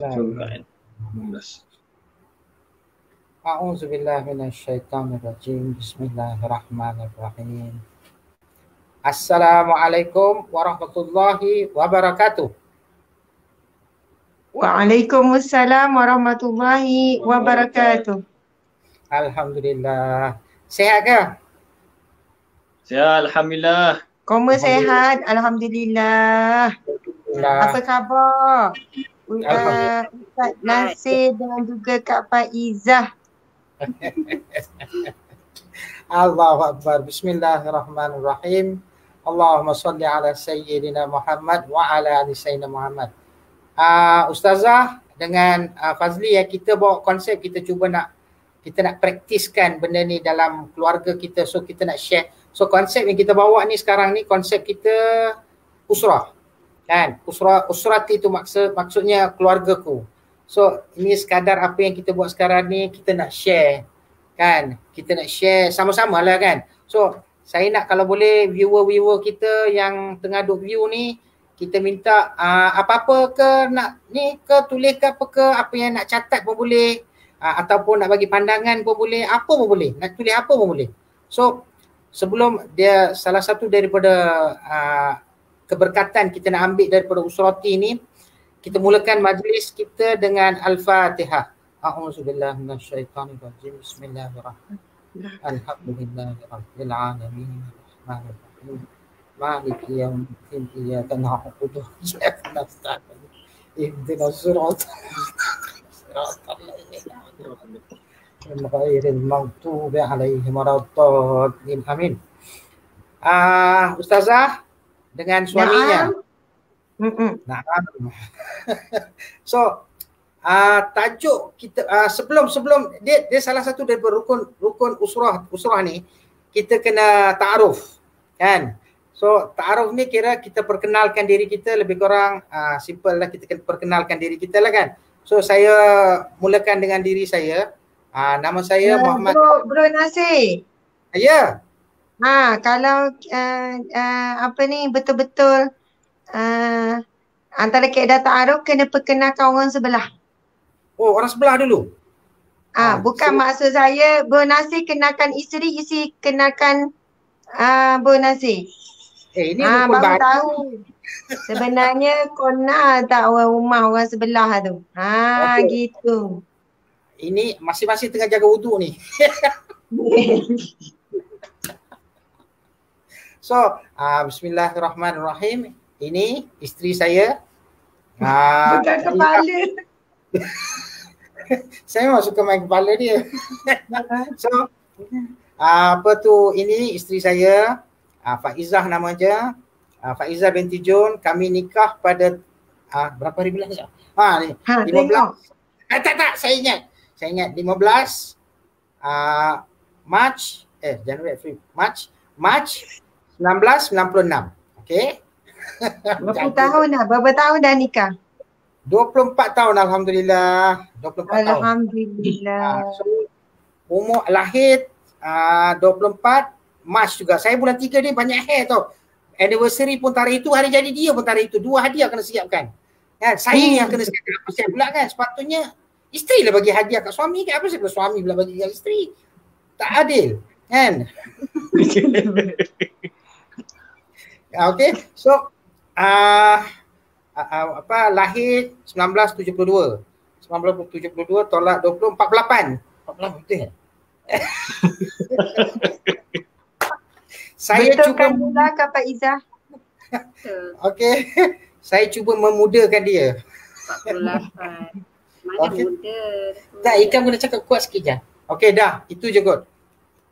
Surah An-Nas. A'udzubillahi minasyaitonirrajim. Bismillahirrahmanirrahim. Assalamualaikum warahmatullahi wabarakatuh. Waalaikumsalam warahmatullahi wabarakatuh. Alhamdulillah. Sehat ke? Sihat, Alhamdulillah. Koma sehat, alhamdulillah. Apa khabar? Ustaz Nasir dan juga Kak Faizah. Allahu Akbar. Bismillahirrahmanirrahim. Allahumma salli ala Sayyidina Muhammad wa ala ali Sayyidina Muhammad. Ustazah dengan Fazli ya, kita bawa konsep, kita cuba nak praktiskan benda ni dalam keluarga kita. So kita nak share. So konsep yang kita bawa ni sekarang ni konsep kita usrah. Kan? Usrati itu maksudnya keluargaku. So ini sekadar apa yang kita buat sekarang ni kita nak share. Kan? Kita nak share sama-sama lah kan. So saya nak kalau boleh viewer kita yang tengah duk view ni, kita minta apa-apa ke nak ni ke tulis ke apa ke, apa yang nak catat pun boleh, ataupun nak bagi pandangan pun boleh, apa pun boleh, nak tulis apa pun boleh. So sebelum dia salah satu daripada keberkatan kita nak ambil daripada usrati ni, kita mulakan majlis kita dengan Al-Fatihah. A'udzubillahi minasyaitonirrajim. Bismillahirrahmanirrahim. Alhamdulillahirabbil alamin. Arrahmanirrahim. Maliki yaumiddin. Iyyaka na'budu wa iyyaka nasta'in. Ihdinas siratal mustaqim. Ghairil maghdubi 'alaihim waladdallin. Amin. Ustazah dengan suaminya. Naam. So tajuk kita sebelum dia salah satu daripada rukun usrah ni, kita kena ta'aruf kan. So ta'aruf ni kira kita perkenalkan diri kita, lebih kurang simple lah, kita kena perkenalkan diri kita lah kan. So saya mulakan dengan diri saya. Nama saya Muhammad. Bro Nasir. Ya. Kalau apa ni betul-betul antara kaedah ta'aruf kena perkenalkan orang sebelah. Oh, orang sebelah dulu. Bukan maksud saya Bro Nasir kenalkan isteri kenalkan Bro Nasir. Ini baru tahu. Sebenarnya kona tak orang rumah orang sebelah tu. Okay. Gitu. Ini masing-masing tengah jaga wuduk ni. So, bismillahirrahmanirrahim. Ini isteri saya. Bukan kepala. Saya memang suka main kepala dia. So, ini isteri saya, Faizah nama dia. Faizah binti Jun. Kami nikah pada berapa hari bulan ni? 15. Tak, saya ingat 15 March 1996. Okey. Berapa tahun dah nikah? 24 tahun alhamdulillah. 24 tahun. Alhamdulillah. So, umur lahir 24 Mac juga. Saya bulan 3 ni banyak hair tau. Anniversary pun tarikh itu, hari jadi dia pun tarikh itu. 2 hadiah kena siapkan. Kan? Saya yang kena siapkan. Apa saya pula kan? Sepatutnya isteri lah bagi hadiah kat suami kan. Apa saya pula suami pula bagi kat isteri? Tak adil. Kan? Okay. So lahir 1972. 1972 tolak 20 48 betul kan? Saya cuba mula Kak Faizah. Okey. Saya cuba memudahkan dia. 48. Mana muda. Tak, Ikan boleh cakap kuat sikit je. Okey dah, itu je kot.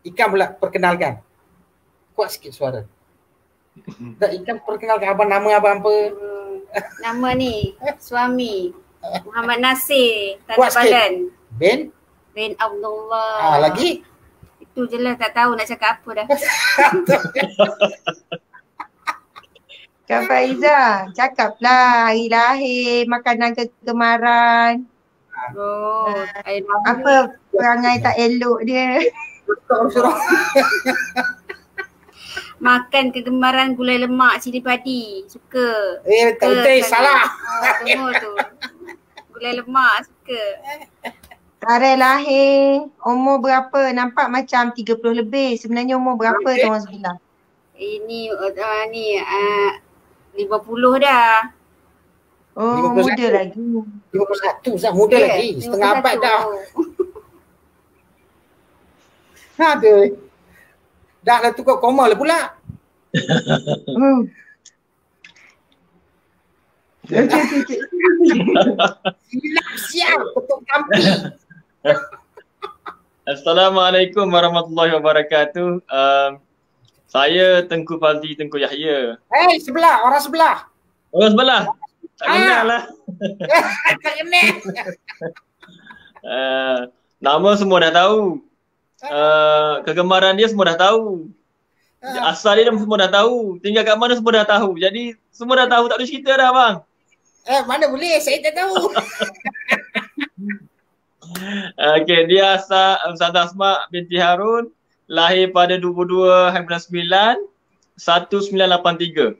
Ikan pula perkenalkan. Kuat sikit suara. Tak, Ikan perkenalkan abang, nama abang apa? Nama ni suami Muhammad Nasir Tanah Balan bin Abdullah. Lagi? Itu je lah, tak tahu nak cakap apa dah. Kak Faizah, cakaplah hari lahir, makanan kegemaran. Apa perangai tak elok dia? Makan kegemaran gulai lemak cili padi. Suka. Betul, salah. Semua tu. Gulai lemak suka. Tarikh lahir umur berapa? Nampak macam 30 lebih. Sebenarnya umur berapa tu orang sebelah? Ini 50 dah. Oh, 51. muda lagi. 51 Zah, muda Ya, lagi. Setengah abad dah. 51. Ada. Dah lah tukar koma lah pula. Okey. Silap siap ketuk kampung. Assalamualaikum warahmatullahi wabarakatuh. Saya Tengku Fazli Tengku Yahya. Sebelah, orang sebelah. Orang sebelah. Tak kenal lah. Tak kenal. Nama semua dah tahu. Kegemaran dia semua dah tahu. Asal dia semua dah tahu. Tinggal kat mana semua dah tahu. Jadi semua dah tahu, tak boleh cerita dah bang. Mana boleh, saya tak tahu. Okey, dia Ustazah Asma binti Harun, lahir pada 22/9 1983.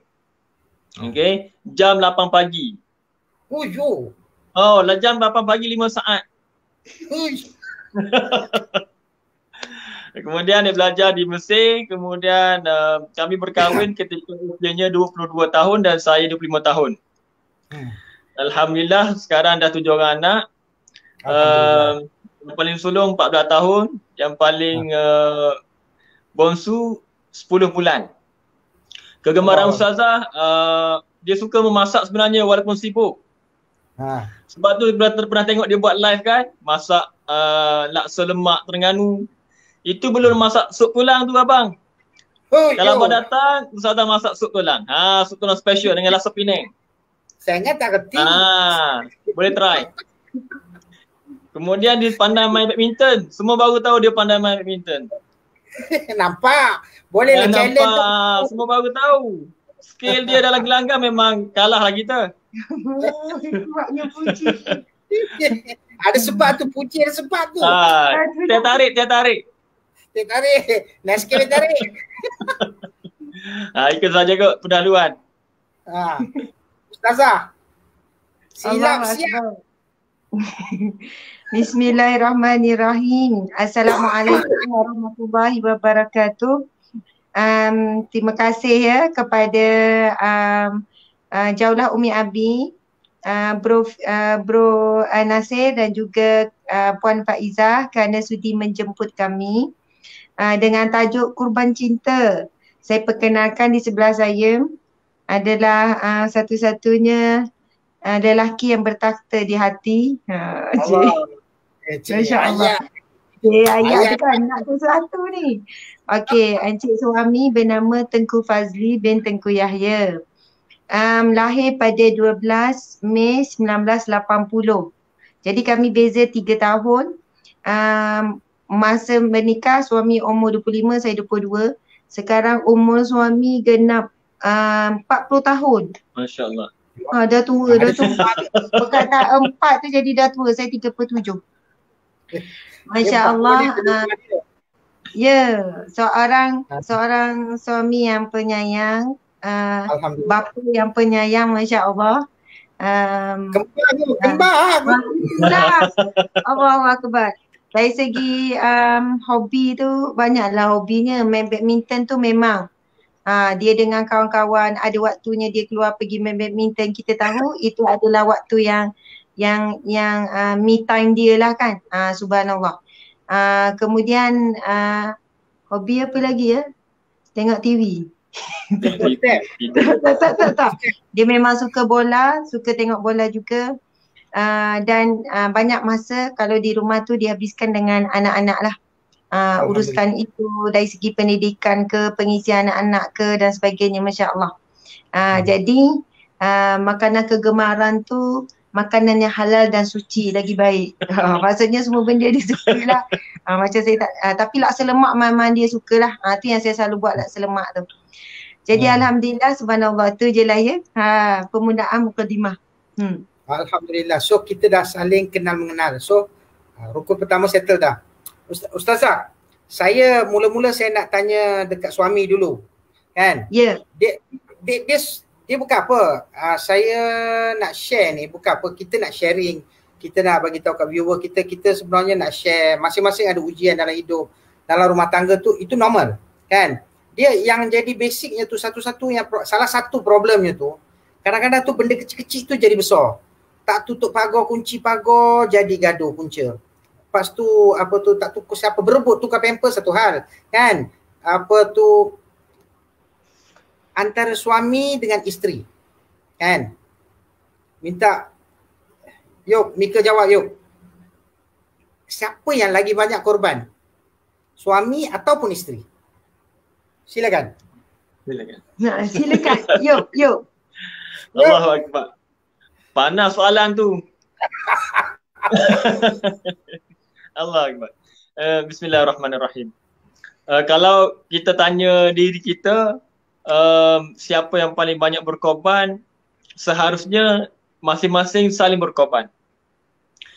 Okey, jam 8 pagi. Yo. Oh, lah jam 8 pagi 5 saat. Kemudian dia belajar di Mesir, kemudian kami berkahwin ketika usianya 22 tahun dan saya 25 tahun. Alhamdulillah sekarang dah 7 orang anak. Yang paling sulung 14 tahun, yang paling bonsu 10 bulan. Kegemaran Ustazah, dia suka memasak sebenarnya walaupun sibuk. Sebab tu pernah tengok dia buat live kan, masak laksa lemak Terengganu. Itu belum masak sup tulang tu abang. Kalau abang datang, Ustazah masak sup tulang. Sup tulang special dengan laksa Penang. Saya ingat tak reti. Boleh try. Kemudian dia pandai main badminton. Semua baru tahu dia pandai main badminton. Nampak. Boleh lah challenge tu. Semua baru tahu. Skill dia dalam gelanggang memang kalah lah kita. Sebabnya puji. Ada sebab tu, puji ada sebab tu. Dia tarik. Dia tarik. Naskah tarik. Ikut saja kot pendahuluan. Ustazah. Silap siap. Bismillahirrahmanirrahim. Assalamualaikum warahmatullahi wabarakatuh. Terima kasih ya kepada Jaulah Umi Abi, Bro Nasir dan juga Puan Faizah kerana sudi menjemput kami dengan tajuk Kurban Cinta. Saya perkenalkan di sebelah saya adalah satu-satunya lelaki yang bertakhta di hati. Masya-Allah. Ayah tu kan nak sesuatu ni. Okey, encik suami bernama Tengku Fazli bin Tengku Yahya. Lahir pada 12 Mei 1980. Jadi kami beza 3 tahun. Masa menikah suami umur 25, saya 22. Sekarang umur suami genap 40 tahun. Masya-Allah. Dah tua. Perkataan 4 tu jadi dah tua. Saya 37. Masya-Allah. Ya, seorang suami yang penyayang, bapa yang penyayang, masya-Allah. Kembar. Allahu Akbar. Dari segi hobi tu banyaklah hobinya. Main badminton tu memang dia dengan kawan-kawan ada waktunya dia keluar pergi main badminton, kita tahu itu adalah waktu yang me time dia lah kan. Subhanallah. Kemudian hobi apa lagi ya? Tengok TV. Tak. Dia memang suka bola, suka tengok bola juga. Dan banyak masa kalau di rumah tu dihabiskan dengan anak-anak lah. Uruskan itu dari segi pendidikan ke, pengisian anak-anak ke dan sebagainya, masya-Allah. Jadi makanan kegemaran tu makanan yang halal dan suci lagi baik. Maksudnya semua benda dia sukalah. Macam saya tak, tapi laksa lemak memang dia sukalah. Tu yang saya selalu buat laksa lemak tu. Jadi alhamdulillah, subhanallah, tu je lah ya. Pemudaan mukadimah. Alhamdulillah. So kita dah saling kenal mengenal. So rukun pertama settle dah. Ustazah, saya mula-mula saya nak tanya dekat suami dulu. Kan? Ya. Dia bukan apa. Saya nak share ni, bukan apa, kita nak sharing kita nak bagi tahu kat viewer kita, kita sebenarnya nak share, masing-masing ada ujian dalam hidup, dalam rumah tangga tu, itu normal kan. Dia yang jadi basicnya tu satu-satu yang salah satu problemnya tu, kadang-kadang tu benda kecil-kecil tu jadi besar. Tak tutup pagar, kunci pagar, jadi gaduh punca. Lepas tu apa tu, tak tukar siapa berebut tukar pampers satu hal kan. Apa tu, antara suami dengan isteri kan. Minta, yuk Mika jawab yuk. Siapa yang lagi banyak korban? Suami ataupun isteri? Silakan. Silakan. Yuk. Allahu Akbar. Panas soalan tu. Allah Akbar. Bismillahirrahmanirrahim. Kalau kita tanya diri kita, siapa yang paling banyak berkorban, seharusnya masing-masing saling berkorban.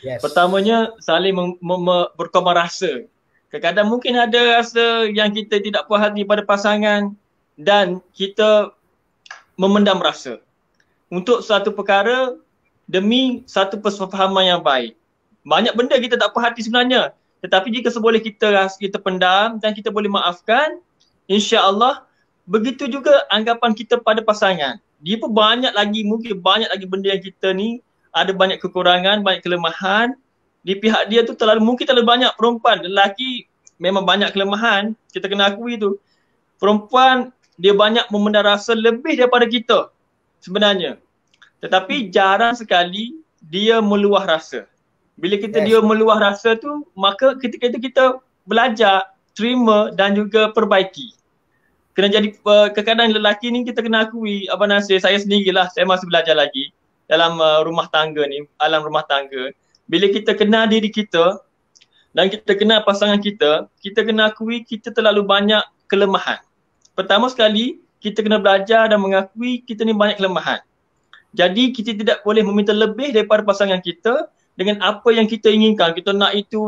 Yes. Pertamanya saling berkorban rasa. Kadang-kadang mungkin ada rasa yang kita tidak puas hati pada pasangan dan kita memendam rasa untuk satu perkara demi satu persefahaman yang baik. Banyak benda kita tak puas hati sebenarnya, tetapi jika seboleh kita pendam dan kita boleh maafkan, insya-Allah begitu juga anggapan kita pada pasangan. Dia pun mungkin banyak lagi benda yang kita ni ada banyak kekurangan, banyak kelemahan. Di pihak dia tu mungkin terlalu banyak perempuan. Lelaki memang banyak kelemahan, kita kena akui tu. Perempuan dia banyak memendam rasa lebih daripada kita sebenarnya. Tetapi jarang sekali dia meluah rasa. Bila dia meluah rasa tu, maka ketika itu kita belajar, terima dan juga perbaiki. Kena jadi kadang-kadang lelaki ni kita kena akui, Abang Nasir, saya sendirilah, saya masih belajar lagi dalam rumah tangga ni, alam rumah tangga. Bila kita kenal diri kita dan kita kenal pasangan kita kena akui kita terlalu banyak kelemahan. Pertama sekali, kita kena belajar dan mengakui kita ni banyak kelemahan. Jadi kita tidak boleh meminta lebih daripada pasangan kita dengan apa yang kita inginkan. Kita nak itu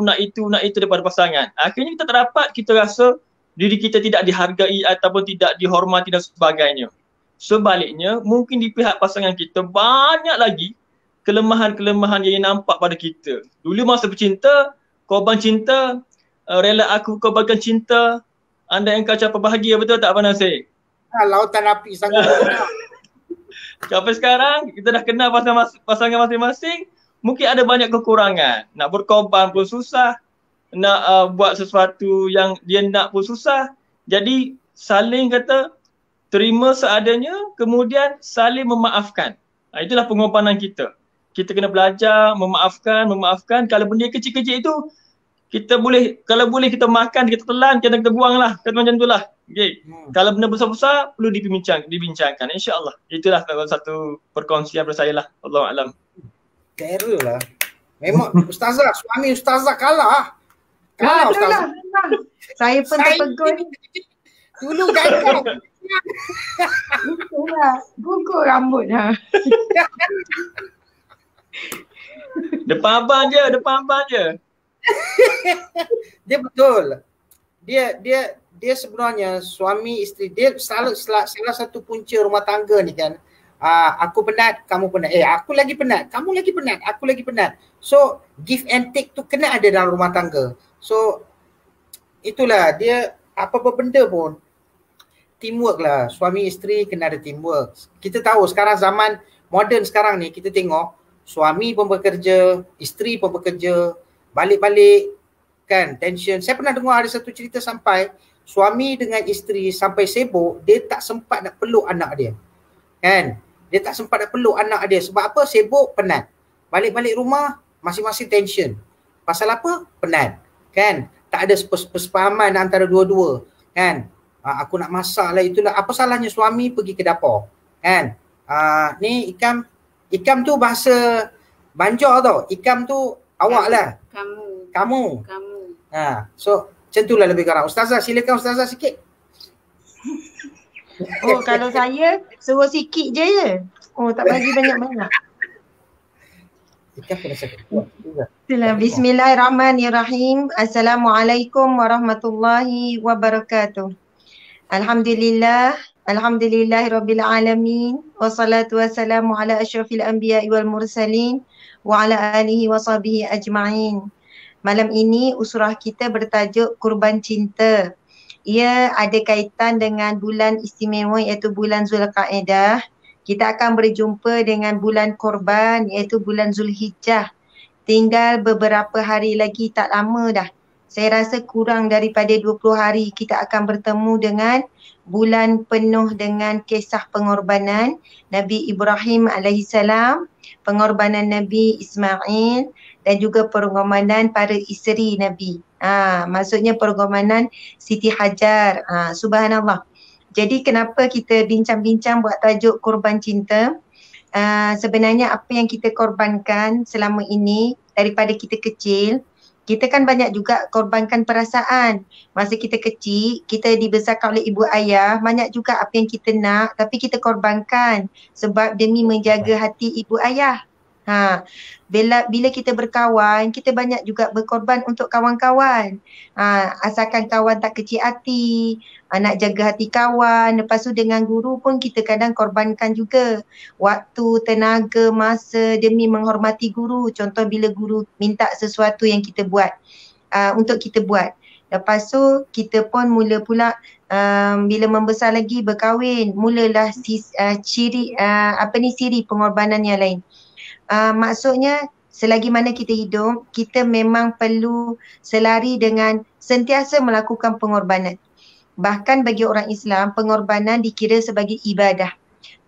daripada pasangan. Akhirnya kita tak dapat, kita rasa diri kita tidak dihargai ataupun tidak dihormati dan sebagainya. Sebaliknya, mungkin di pihak pasangan kita banyak lagi kelemahan-kelemahan yang nampak pada kita. Dulu masa bercinta, korban cinta, rela aku korbankan cinta, anda engkau capai bahagia, betul tak Abang Nasir? Lautan api sangat. Sampai sekarang, kita dah kenal pasangan masing-masing, mungkin ada banyak kekurangan. Nak berkorban pun susah, nak buat sesuatu yang dia nak pun susah. Jadi saling kata terima seadanya, kemudian saling memaafkan. Itulah pengorbanan kita. Kita kena belajar memaafkan. Kalau benda kecil-kecil itu kita boleh, kalau boleh kita makan, kita telan, kita buanglah. Kata macam itulah. Okay. Kalau benda besar-besar perlu dibincangkan. InsyaAllah. Itulah satu perkongsian daripada saya lah. Allahu'alam. Terror lah. Memang ustazah, suami ustazah kalah. Kalah ustazah. Saya pun terpegun. Dulu gagal. Gugur rambut ha. Depan abang je. Dia betul. Dia sebenarnya suami isteri dia salah satu punca rumah tangga ni kan. Aku penat, kamu penat. Aku lagi penat, kamu lagi penat, aku lagi penat. So give and take tu kena ada dalam rumah tangga. So itulah dia, apa-apa benda pun teamwork lah. Suami isteri kena ada teamwork. Kita tahu sekarang zaman moden sekarang ni, kita tengok suami pun bekerja, isteri pun bekerja, balik-balik kan, tension. Saya pernah dengar ada satu cerita sampai suami dengan isteri sampai sibuk, dia tak sempat nak peluk anak dia. Kan? Dia tak sempat nak peluk anak dia. Sebab apa? Sibuk, penat. Balik-balik rumah, masing-masing tension. Pasal apa? Penat. Kan? Tak ada persepahaman antara dua-dua. Kan? Aku nak masak lah, itulah. Apa salahnya suami pergi ke dapur? Kan? Ni ikam tu bahasa Banjar tau. Ikam tu awak lah. Kamu. So macam itulah lebih kurang. Ustazah, silakan Ustazah sikit. Oh, kalau saya suruh sikit je. Oh, tak bagi banyak-banyak. Itulah. Bismillahirrahmanirrahim. Assalamualaikum warahmatullahi wabarakatuh. Alhamdulillah, Alhamdulillahirabbil alamin wassalatu wassalamu ala asyrafil anbiya'i wal mursalin wa ala alihi wa sahbihi ajma'in. Malam ini usrah kita bertajuk Kurban Cinta. Ia ada kaitan dengan bulan istimewa iaitu bulan Zulqa'edah. Kita akan berjumpa dengan bulan korban iaitu bulan Zulhijjah. Tinggal beberapa hari lagi, tak lama dah. Saya rasa kurang daripada 20 hari kita akan bertemu dengan bulan penuh dengan kisah pengorbanan Nabi Ibrahim alaihissalam, pengorbanan Nabi Ismail dan juga pengorbanan para isteri Nabi. Maksudnya pengorbanan Siti Hajar. Subhanallah. Jadi kenapa kita bincang-bincang buat tajuk korban cinta? Sebenarnya apa yang kita korbankan selama ini daripada kita kecil, kita kan banyak juga korbankan perasaan. Masa kita kecil, kita dibesarkan oleh ibu ayah, banyak juga apa yang kita nak tapi kita korbankan sebab demi menjaga hati ibu ayah. Bila kita berkawan, kita banyak juga berkorban untuk kawan-kawan. Asalkan kawan tak kecil hati, nak jaga hati kawan. Lepas tu dengan guru pun kita kadang korbankan juga waktu, tenaga, masa demi menghormati guru. Contoh bila guru minta sesuatu yang kita buat, untuk kita buat. Lepas tu kita pun mula pula bila membesar lagi berkahwin, mulalah ciri pengorbanan yang lain. Maksudnya selagi mana kita hidup, kita memang perlu selari dengan sentiasa melakukan pengorbanan. Bahkan bagi orang Islam, pengorbanan dikira sebagai ibadah.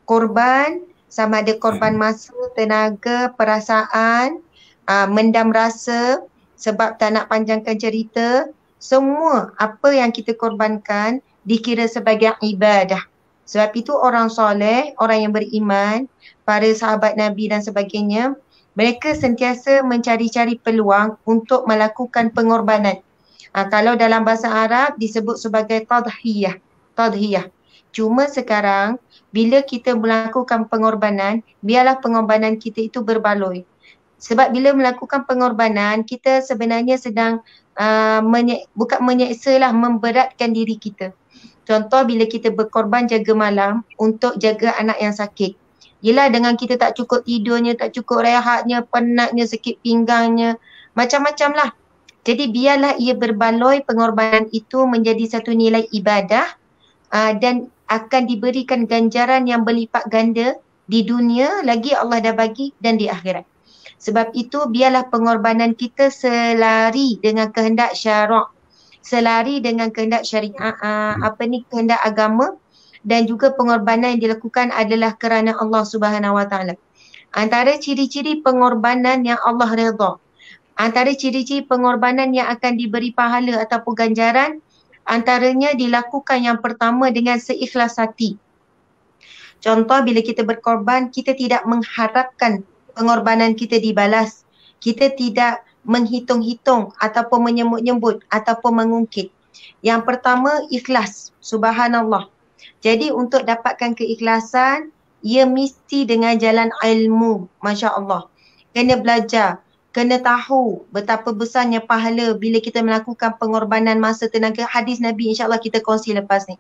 Korban sama ada korban masa, tenaga, perasaan, mendam rasa sebab tak nak panjangkan cerita, semua apa yang kita korbankan dikira sebagai ibadah. Sebab itu orang soleh, orang yang beriman, para sahabat Nabi dan sebagainya, mereka sentiasa mencari-cari peluang untuk melakukan pengorbanan. Kalau dalam bahasa Arab disebut sebagai tadhiyah. Cuma sekarang bila kita melakukan pengorbanan, biarlah pengorbanan kita itu berbaloi. Sebab bila melakukan pengorbanan, kita sebenarnya sedang bukan menyeksa lah, memberatkan diri kita. Contoh bila kita berkorban jaga malam untuk jaga anak yang sakit. Yelah dengan kita tak cukup tidurnya, tak cukup rehatnya, penatnya, sakit pinggangnya, macam-macam lah. Jadi biarlah ia berbaloi pengorbanan itu menjadi satu nilai ibadah dan akan diberikan ganjaran yang berlipat ganda di dunia lagi Allah dah bagi dan di akhirat. Sebab itu biarlah pengorbanan kita selari dengan kehendak syarak, selari dengan kehendak syariat, kehendak agama. Dan juga pengorbanan yang dilakukan adalah kerana Allah Subhanahu Wa Taala. Antara ciri-ciri pengorbanan yang Allah redha, antara ciri-ciri pengorbanan yang akan diberi pahala ataupun ganjaran, antaranya dilakukan yang pertama dengan seikhlas hati. Contoh bila kita berkorban, kita tidak mengharapkan pengorbanan kita dibalas. Kita tidak menghitung-hitung ataupun menyebut-nyebut ataupun mengungkit. Yang pertama ikhlas. Subhanallah. Jadi untuk dapatkan keikhlasan, ia mesti dengan jalan ilmu. Masya Allah. Kena belajar. Kena tahu betapa besarnya pahala bila kita melakukan pengorbanan masa, tenaga. Hadis Nabi insyaAllah kita kongsi lepas ni.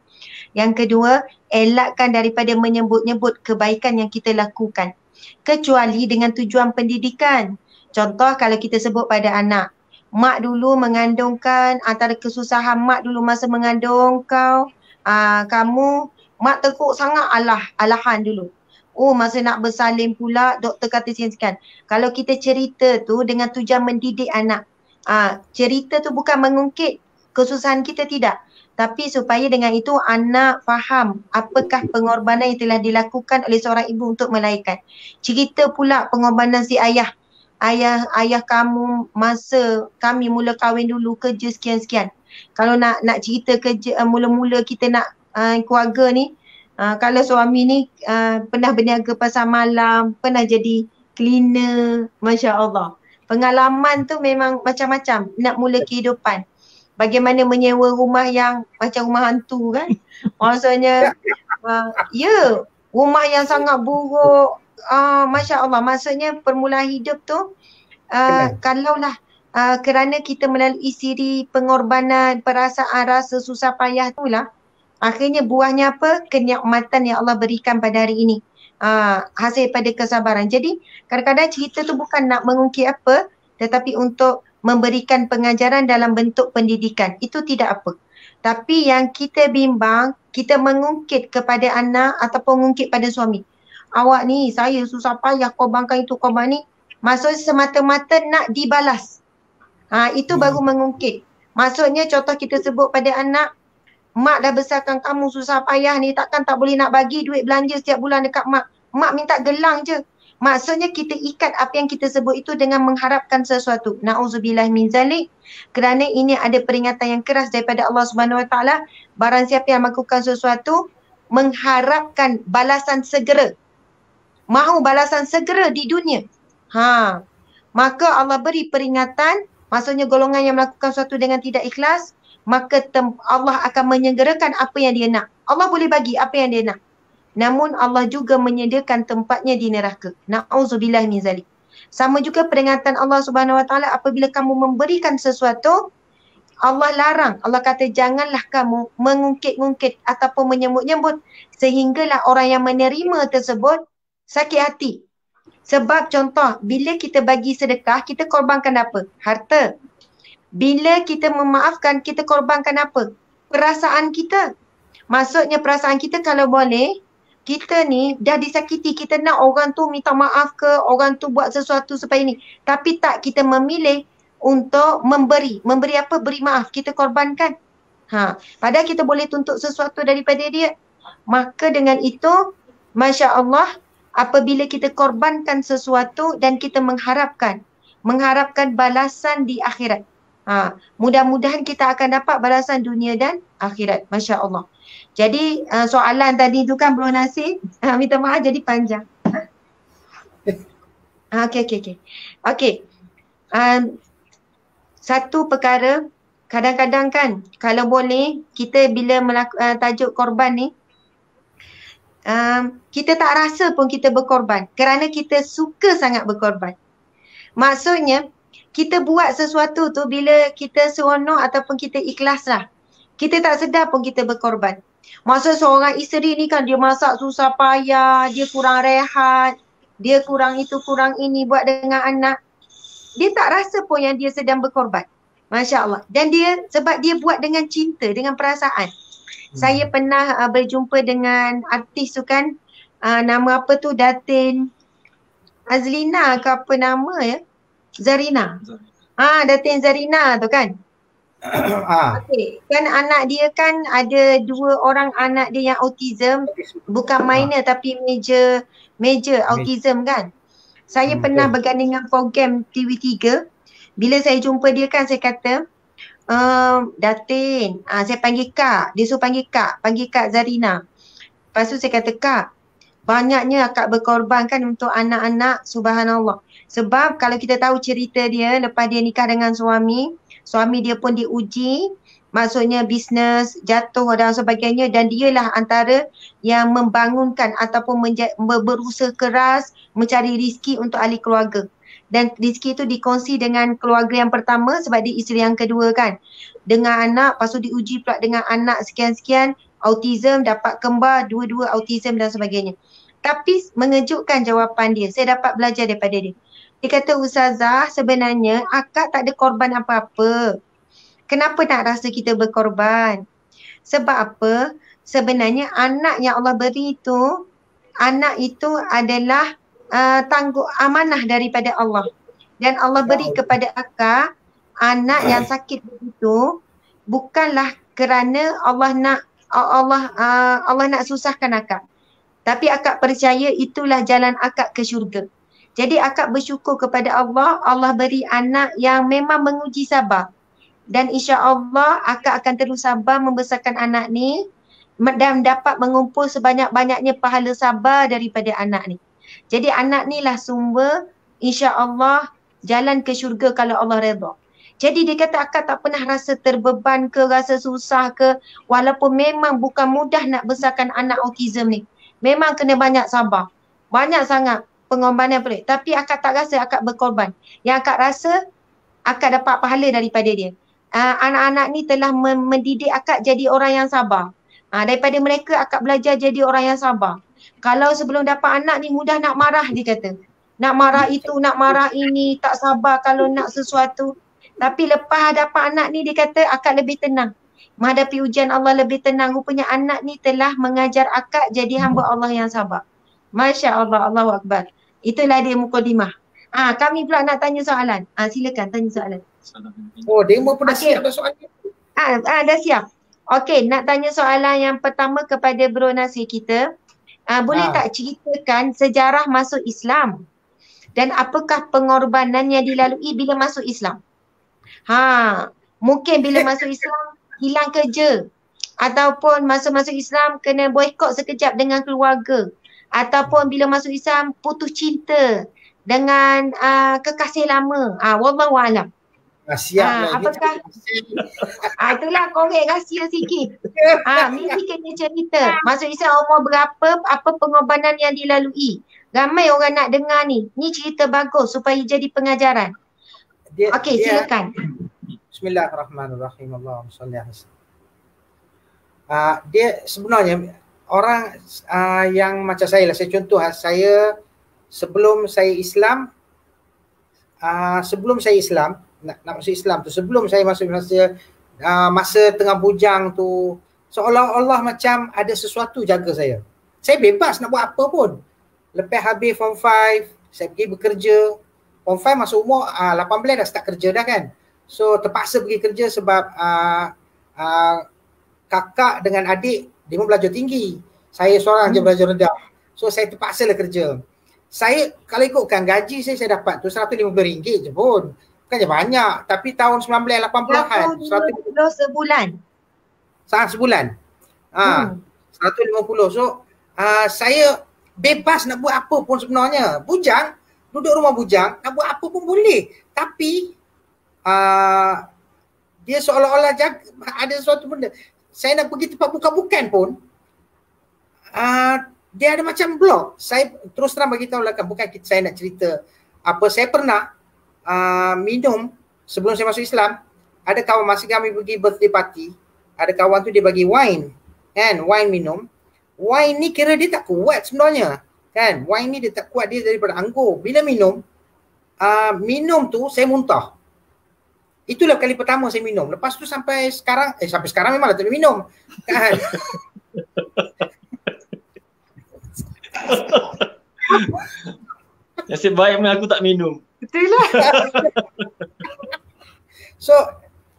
Yang kedua, elakkan daripada menyebut-nyebut kebaikan yang kita lakukan. Kecuali dengan tujuan pendidikan. Contoh kalau kita sebut pada anak. Mak dulu mengandungkan, antara kesusahan mak dulu masa mengandung kau, kamu, mak teruk sangat alahan dulu. Masa nak bersalin pula, doktor kata sekian. Kalau kita cerita tu dengan tujuan mendidik anak. Cerita tu bukan mengungkit kesusahan kita, tidak. Tapi supaya dengan itu anak faham apakah pengorbanan yang telah dilakukan oleh seorang ibu untuk melahirkan. Cerita pula pengorbanan si ayah. Ayah kamu masa kami mula kahwin dulu kerja sekian-sekian. Kalau nak cerita kerja mula-mula kita nak keluarga ni, kalau suami ni pernah berniaga pasar malam, pernah jadi cleaner, Masya Allah. Pengalaman tu memang macam-macam nak mula kehidupan. Bagaimana menyewa rumah yang macam rumah hantu kan. Maksudnya, rumah yang sangat buruk. Masya Allah, maksudnya permulaan hidup tu, kalaulah kerana kita melalui siri pengorbanan, perasaan, rasa susah payah tu lah, Akhirnya buahnya apa? Kenikmatan yang Allah berikan pada hari ini. Hasil pada kesabaran. Jadi kadang-kadang cerita tu bukan nak mengungkit apa, tetapi untuk memberikan pengajaran dalam bentuk pendidikan. Itu tidak apa. Tapi yang kita bimbang, kita mengungkit kepada anak ataupun mengungkit pada suami. Awak ni, saya susah payah korbankan itu, korban ni. Maksudnya semata-mata nak dibalas. Itu baru mengungkit. Maksudnya contoh kita sebut pada anak, mak dah besarkan kamu susah payah ni, takkan tak boleh nak bagi duit belanja setiap bulan dekat mak. Mak minta gelang je. Maksudnya kita ikat apa yang kita sebut itu dengan mengharapkan sesuatu. Na'udzubillah min zalik. Kerana ini ada peringatan yang keras daripada Allah Subhanahu Wa Taala. Barang siapa yang melakukan sesuatu mengharapkan balasan segera. Mahu balasan segera di dunia. Maka Allah beri peringatan, maksudnya golongan yang melakukan sesuatu dengan tidak ikhlas, maka Allah akan menyegerakan apa yang dia nak. Allah boleh bagi apa yang dia nak. Namun Allah juga menyediakan tempatnya di neraka. Na'udzubillah min zalik. Sama juga peringatan Allah Subhanahu Wa Taala apabila kamu memberikan sesuatu, Allah larang. Allah kata janganlah kamu mengungkit-ungkit ataupun menyebut-nyebut sehinggalah orang yang menerima tersebut sakit hati. Sebab contoh, bila kita bagi sedekah, kita korbankan apa? Harta. Bila kita memaafkan, kita korbankan apa? Perasaan kita. Maksudnya perasaan kita kalau boleh, kita ni dah disakiti, kita nak orang tu minta maaf ke, orang tu buat sesuatu supaya ni. Tapi tak, kita memilih untuk memberi. Memberi apa? Beri maaf. Kita korbankan. Padahal kita boleh tuntut sesuatu daripada dia. Maka dengan itu, Masya Allah, apabila kita korbankan sesuatu dan kita mengharapkan balasan di akhirat. Mudah-mudahan kita akan dapat balasan dunia dan akhirat. Masya Allah. Jadi soalan tadi tu kan Bro Nasir, minta maaf jadi panjang. Okey. Satu perkara, kadang-kadang kan kalau boleh kita bila tajuk korban ni, kita tak rasa pun kita berkorban kerana kita suka sangat berkorban. Maksudnya kita buat sesuatu tu bila kita seronok ataupun kita ikhlas lah. Kita tak sedar pun kita berkorban. Maksud seorang isteri ni kan dia masak susah payah, dia kurang rehat, dia kurang itu kurang ini buat dengan anak. Dia tak rasa pun yang dia sedang berkorban. Masya Allah. Dan dia sebab dia buat dengan cinta, dengan perasaan. Saya pernah berjumpa dengan artis tu kan, nama apa tu, Datin Azlina ke apa nama ya? Zarina. Datin Zarina tu kan. Okay. Kan anak dia kan ada 2 orang anak dia yang autism, bukan minor tapi major autism kan. Saya pernah berganding dengan program TV3. Bila saya jumpa dia kan saya kata, Datin, saya panggil Kak. Dia suruh panggil Kak Zarina. Lepas tu saya kata, Kak, banyaknya akak berkorban kan untuk anak-anak, subhanallah. Sebab kalau kita tahu cerita dia lepas dia nikah dengan suami dia pun diuji, maksudnya bisnes jatuh dan sebagainya, dan dialah antara yang membangunkan ataupun berusaha keras mencari rezeki untuk ahli keluarga. Dan rezeki itu dikongsi dengan keluarga yang pertama sebab dia isteri yang kedua kan. Dengan anak, lepas tu diuji pula dengan anak sekian-sekian, autism, dapat kembar, 2 autism dan sebagainya. Tapi mengejutkan jawapan dia, saya dapat belajar daripada dia. Dia kata, Ustazah, sebenarnya akak tak ada korban apa-apa. Kenapa nak rasa kita berkorban? Sebab apa? Sebenarnya anak yang Allah beri itu, anak itu adalah amanah daripada Allah. Dan Allah beri kepada akak anak yang sakit begitu bukanlah kerana Allah nak susahkan akak. Tapi akak percaya itulah jalan akak ke syurga. Jadi akak bersyukur kepada Allah, Allah beri anak yang memang menguji sabar. Dan insya-Allah akak akan terus sabar membesarkan anak ni dan dapat mengumpul sebanyak-banyaknya pahala sabar daripada anak ni. Jadi anak ni lah sumber insya-Allah jalan ke syurga kalau Allah redha. Jadi dia kata akak tak pernah rasa terbeban ke, rasa susah ke, walaupun memang bukan mudah nak besarkan anak autism ni. Memang kena banyak sabar. Banyak sangat pengorbanan pelik. Tapi akak tak rasa akak berkorban. Yang akak rasa akak dapat pahala daripada dia. Anak-anak ni telah mendidik akak jadi orang yang sabar. Daripada mereka akak belajar jadi orang yang sabar. Kalau sebelum dapat anak ni mudah nak marah dia kata. Nak marah itu, nak marah ini, tak sabar kalau nak sesuatu. Tapi lepas dapat anak ni dia kata akak lebih tenang. Menghadapi ujian Allah lebih tenang. Rupanya anak ni telah mengajar akak jadi hamba Allah yang sabar. Masya Allah, Allahu Akbar. Itulah dia mukadimah. Kami pula nak tanya soalan. Silakan tanya soalan. Oh, demo pun dah siap dah soalan. Dah siap. Okey, nak tanya soalan yang pertama kepada Bro Nasir kita. Boleh tak ceritakan sejarah masuk Islam? Dan apakah pengorbanan yang dilalui bila masuk Islam? Mungkin bila masuk Islam hilang kerja. Ataupun masuk Islam kena boykot sekejap dengan keluarga. Ataupun bila masuk Islam putus cinta dengan kekasih lama. Wallahualam. Siap apakah itulah korek rahsia sikit. Mesti kena cerita. Masuk Islam umur berapa, apa pengorbanan yang dilalui. Ramai orang nak dengar ni. Ni cerita bagus supaya jadi pengajaran. Okey, silakan. Bismillahirrahmanirrahim. Allahumma salli ala dia sebenarnya orang yang macam saya lah, saya contoh saya sebelum saya Islam nak masuk Islam tu, sebelum saya masuk masa tengah bujang tu, seolah-olah macam ada sesuatu jaga saya. Saya bebas nak buat apa pun. Lepas habis form 5, saya pergi bekerja. Form 5 masuk umur 18 dah start kerja dah kan. So terpaksa pergi kerja sebab kakak dengan adik dia pun belajar tinggi. Saya seorang je belajar rendah. So saya terpaksa lah kerja. Saya kalau ikutkan gaji saya dapat tu RM150 je pun. Bukannya banyak, tapi tahun 1980-an 150 sebulan. Sebulan. 150. So saya bebas nak buat apa pun sebenarnya. Bujang, duduk rumah bujang, nak buat apa pun boleh. Tapi dia seolah-olah ada sesuatu benda. Saya nak pergi tempat bukan-bukan pun dia ada macam blok. Saya terus terang bagi tahu lah kan, bukan saya nak cerita apa. Saya pernah minum sebelum saya masuk Islam. Ada kawan masa kami pergi birthday party, ada kawan tu dia bagi wine kan, wine minum. Wine ni kira dia tak kuat sebenarnya kan. Wine ni dia tak kuat, dia daripada anggur. Bila minum tu saya muntah. Itulah kali pertama saya minum. Lepas tu sampai sekarang memang tak boleh minum kan. Nasib baik aku tak minum. Betul lah. So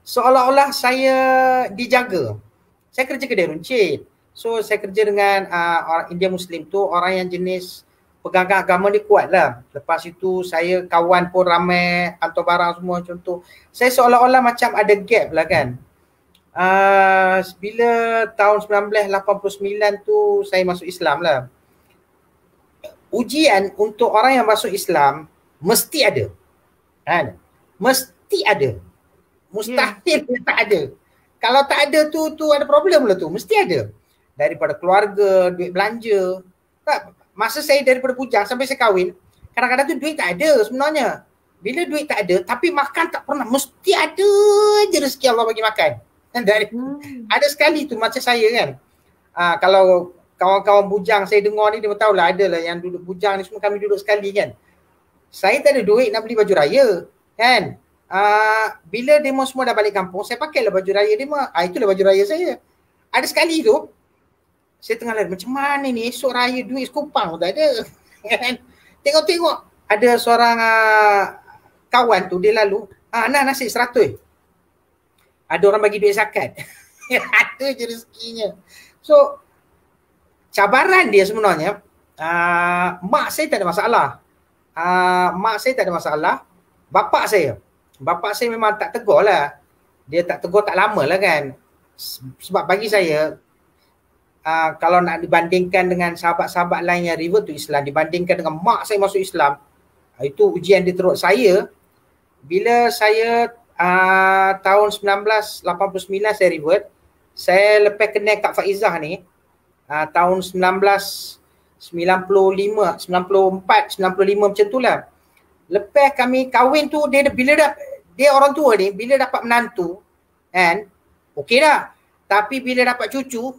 seolah-olah saya dijaga. Saya kerja kedai runcit. So saya kerja dengan orang India Muslim tu, orang yang jenis pegang agama dia kuat lah. Lepas itu saya kawan pun ramai, hantar barang semua contoh. Saya seolah-olah macam ada gap lah kan. Bila tahun 1989 tu saya masuk Islam lah. Ujian untuk orang yang masuk Islam mesti ada. Kan? Mesti ada. Mustahil tak ada. Kalau tak ada tu ada problem lah tu. Mesti ada. Daripada keluarga, duit belanja. Masa saya daripada bujang sampai saya kahwin, kadang-kadang tu duit tak ada sebenarnya. Bila duit tak ada, tapi makan tak pernah. Mesti ada je rezeki Allah bagi makan. Ada sekali tu macam saya kan. Kalau kawan-kawan bujang saya dengar ni, dia tahu lah, ada lah yang duduk bujang ni semua kami duduk sekali kan. Saya tak ada duit nak beli baju raya kan. Bila demo semua dah balik kampung, saya pakailah baju raya demo. Itulah baju raya saya. Ada sekali tu saya tengah lari, macam mana ni esok raya duit sekupang tak ada. Tengok-tengok ada seorang kawan tu dia lalu, nak nasi 100. Ada orang bagi duit zakat. Ada je rezekinya. So cabaran dia sebenarnya, mak saya tak ada masalah. Bapa saya memang tak tegur lah. Dia tak tegur tak lama lah kan. Sebab bagi saya, kalau nak dibandingkan dengan sahabat-sahabat lain yang revert to Islam, dibandingkan dengan mak saya masuk Islam, itu ujian dia teruk. Saya, bila saya tahun 1989 saya revert, saya lepas kenal Kak Faizah ni, tahun 1995, 94, 95 macam tu lah. Lepas kami kahwin tu, dia orang tua ni, bila dapat menantu, kan, okey dah. Tapi bila dapat cucu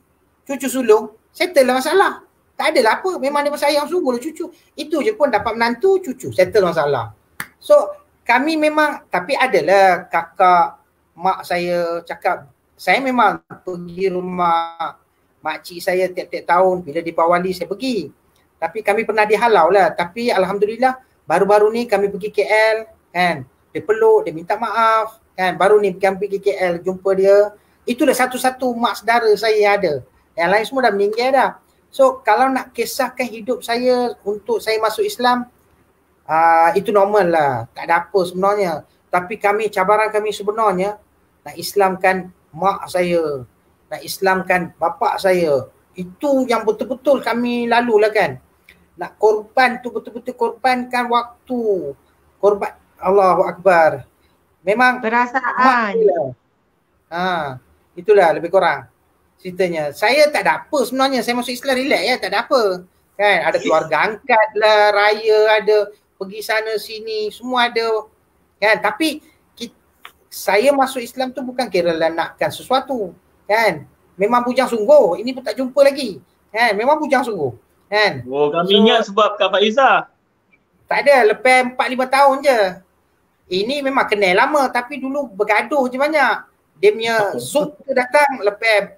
cucu sulung, settle lah masalah. Tak adalah apa, memang dia sayang sungguh lah cucu. Itu je pun dapat menantu, cucu, settle masalah. So kami memang, tapi adalah kakak, mak saya cakap, saya memang pergi rumah makcik saya tiap-tiap tahun, bila Deepawali saya pergi. Tapi kami pernah dihalau lah, tapi alhamdulillah baru-baru ni kami pergi KL kan, dia peluk, dia minta maaf kan, baru ni kami pergi KL jumpa dia. Itulah satu-satu mak saudara saya yang ada, yang lain semua dah meninggal dah. So kalau nak kisahkan hidup saya untuk saya masuk Islam, itu normal lah, tak ada apa sebenarnya. Tapi cabaran kami sebenarnya nak Islamkan mak saya, nak Islamkan bapa saya. Itu yang betul-betul kami lalu lah kan. Nak korban tu betul-betul korbankan waktu. Korban, Allahu Akbar. Memang perasaan. Itulah lebih kurang ceritanya. Saya tak ada apa sebenarnya, saya masuk Islam relax ya, tak ada apa. Kan ada keluarga angkat lah, raya ada, pergi sana sini, semua ada. Kan, tapi saya masuk Islam tu bukan kira lah nakkan sesuatu. Kan, memang bujang sungguh. Ini pun tak jumpa lagi. Kan, memang bujang sungguh. Kan. Oh, kami ingat sebab Kak Faizah. Tak ada, lepas 4-5 tahun je. Ini memang kenal lama, tapi dulu bergaduh je banyak. Dia punya Zoom tu datang lepas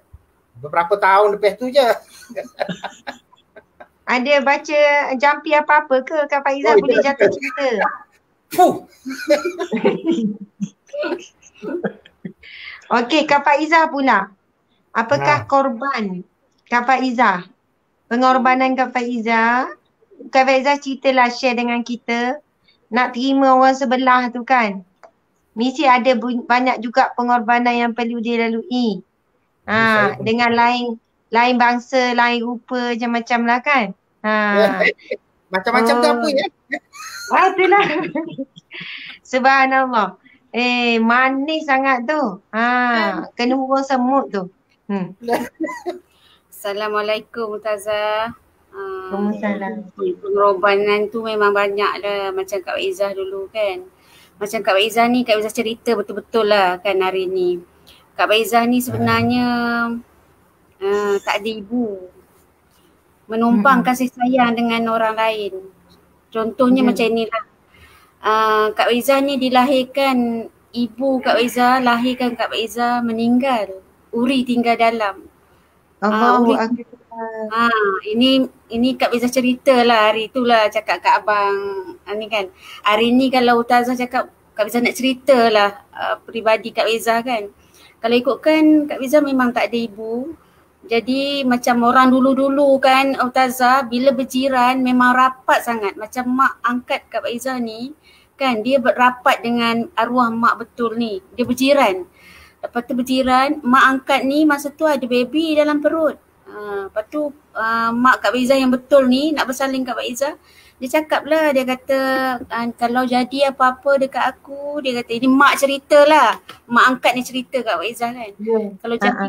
beberapa tahun lepas tu je. Ada baca jampi apa-apa ke Kak Faizah, boleh jatuh cinta? Fuh. Okey, Kak Faizah pula. Apakah korban Kak Faizah? Pengorbanan Kak Faizah. Kak Faizah ceritalah, share dengan kita. Nak terima orang sebelah tu kan. Mesti ada banyak juga pengorbanan yang perlu dilalui. Dengan lain bangsa, lain rupa, macam-macam lah kan. Macam-macam tu apa ya? Itulah. Subhanallah. Manis sangat tu. Kena urus semut tu. Assalamualaikum Mutazah. Waalaikumsalam. Pengorbanan tu memang banyak lah, macam Kak Faizah dulu kan. Macam Kak Faizah ni, Kak Faizah cerita betul-betul lah kan hari ni. Kak Faizah ni sebenarnya tak ada ibu. Menumpang kasih sayang dengan orang lain. Contohnya macam inilah. Kak Faizah ni dilahirkan, ibu Kak Faizah lahirkan Kak Faizah meninggal. Uri tinggal dalam. Allahu Akbar. Ini Kak Faizah ceritalah hari itulah cakap kat abang ni kan. Hari ni kalau Ustazah cakap Kak Faizah nak ceritalah peribadi Kak Faizah kan. Kalau ikutkan Kak Faizah memang tak ada ibu. Jadi macam orang dulu-dulu kan Ustazah, bila berjiran memang rapat sangat. Macam mak angkat Kak Faizah ni kan, dia rapat dengan arwah mak betul ni. Dia berjiran. Lepas tu berjiran, mak angkat ni masa tu ada baby dalam perut. Lepas tu mak Kak Faizah yang betul ni nak bersalin Kak Faizah, dia cakap lah, dia kata kalau jadi apa-apa dekat aku, dia kata, ini mak ceritalah, mak angkat ni cerita Kak Faizah kan. Kalau jadi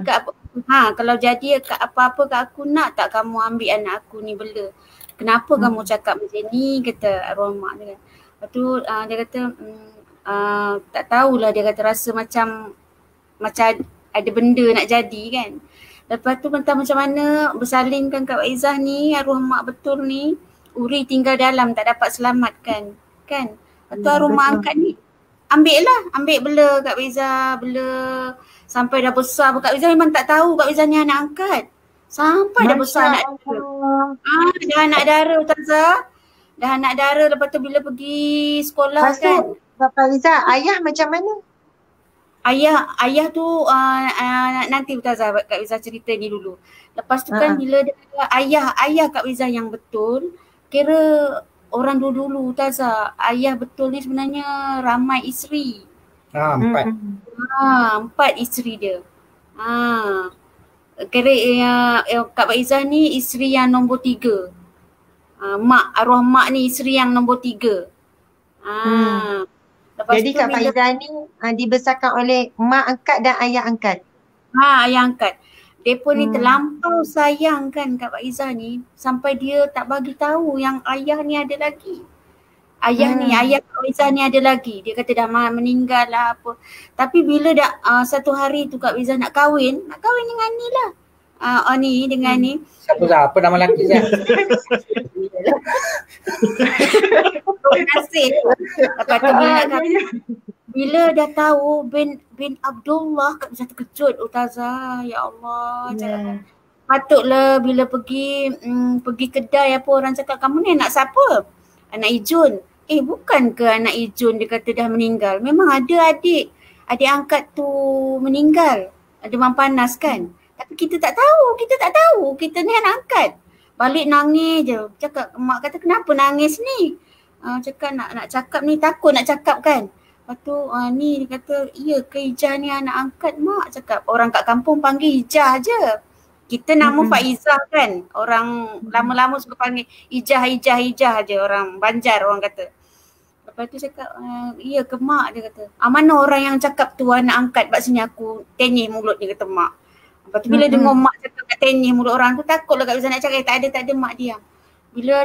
kalau jadi apa-apa kat aku, nak tak kamu ambil anak aku ni bela? Kenapa kamu cakap macam ni, kata arwah mak dia kan. Lepas tu dia kata tak tahulah, dia kata rasa macam ada benda nak jadi kan. Lepas tu entah macam mana bersalinkan Kak Faizah ni, arwah mak betul ni, Uri tinggal dalam, tak dapat selamatkan kan. Lepas tu arwah mak angkat ni ambil bela Kak Faizah, bela sampai dah besar. Kak Faizah memang tak tahu Kak Faizah ni anak angkat. Sampai dah besar anak dara. Dah anak dara Ustazah. Dah anak dara, lepas tu bila pergi sekolah kan. Kak Faizah, ayah macam mana? Ayah tu nanti Ustazah Kak Faizah cerita ni dulu. Lepas tu kan bila dia ayah Kak Faizah yang betul, kira orang dulu Ustazah, ayah betul ni sebenarnya ramai isteri. 4. 4 isteri dia. Kira Kak Faizah ni isteri yang nombor 3. Arwah mak ni isteri yang nombor 3. Jadi Kak Faizah ni dibesarkan oleh mak angkat dan ayah angkat. Ayah angkat. Depa ni terlampau sayang kan Kak Faizah ni, sampai dia tak bagi tahu yang ayah ni ada lagi. Ayah Kak Faizah ni ada lagi. Dia kata dah meninggal lah apa. Tapi bila dah satu hari tu Kak Faizah nak kahwin dengan ni lah. ni dengan ni. Siapa Zah? Apa nama lelaki Zah? Terima kasih. Lepas tu bila dah tahu bin Abdullah, Kak Izzah terkejut. Ustazah, ya Allah. Patutlah bila pergi kedai apa orang cakap, kamu ni anak siapa? Anak Ijun. Bukan ke anak Ijun dia kata dah meninggal. Memang ada adik angkat tu meninggal. Demam panas kan. Tapi kita tak tahu. Kita ni anak angkat. Balik nangis je. Cakap, mak kata kenapa nangis ni? Cakap nak cakap ni, takut nak cakap kan. Lepas tu ni dia kata, iya ke Ijah ni anak angkat mak? Cakap orang kat kampung panggil Ijah je. Kita nama Faizah kan. Orang lama-lama suka panggil Ijah je. Orang Banjar orang kata. Lepas tu cakap, iya ke mak? Dia kata, mana orang yang cakap tu anak angkat? Lepas sini aku tenyih mulut dia kata mak. Lepas tu bila dengar mak cakap kat tenyih mulut orang tu, takutlah Kak Izzah nak cakap, tak ada mak diam. Bila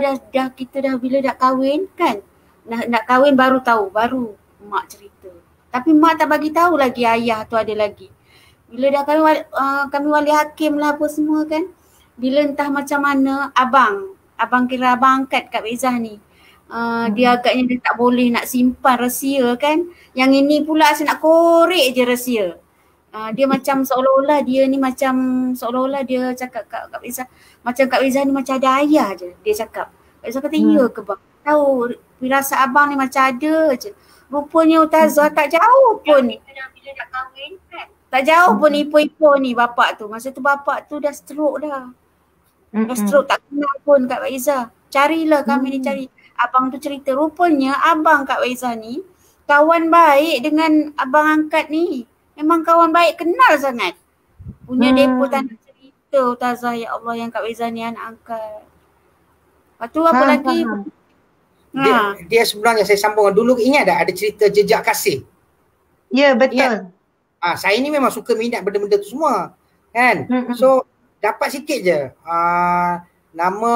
bila dah kahwin kan, nak kahwin baru tahu, baru mak cerita. Tapi mak tak bagi tahu lagi ayah tu ada lagi. Bila dah kahwin, kami wali hakim lah apa semua kan. Bila entah macam mana, abang kira abang angkat Kak Izzah ni. Dia agaknya dia tak boleh nak simpan rahsia kan. Yang ini pula saya nak korek je rahsia. Dia macam seolah-olah dia cakap Kak Izzah, macam Kak Izzah ni macam ada ayah je dia cakap. Kak Izzah kata iya ke bang? Tahu firasat abang ni macam ada je. Rupanya Ustazah tak jauh pun. Bila dah kahwin kan. Tak jauh pun ipo-ipo ni bapak tu. Masa tu bapak tu dah stroke dah. Dah stroke, tak kenal pun Kak Izzah. Carilah kami ni cari. Abang tu cerita rupanya abang Kak Izzah ni kawan baik dengan abang angkat ni. Memang kawan baik, kenal sangat. Punya depo tanda cerita Ustazah, ya Allah yang Kak Izzah ni anak angkat. Lepas tu apa lagi? Dia sebenarnya saya sambung dulu, ingat tak ada cerita jejak kasih? Ya, betul. Saya ni memang suka minat benda-benda tu semua. Kan? So dapat sikit je. Nama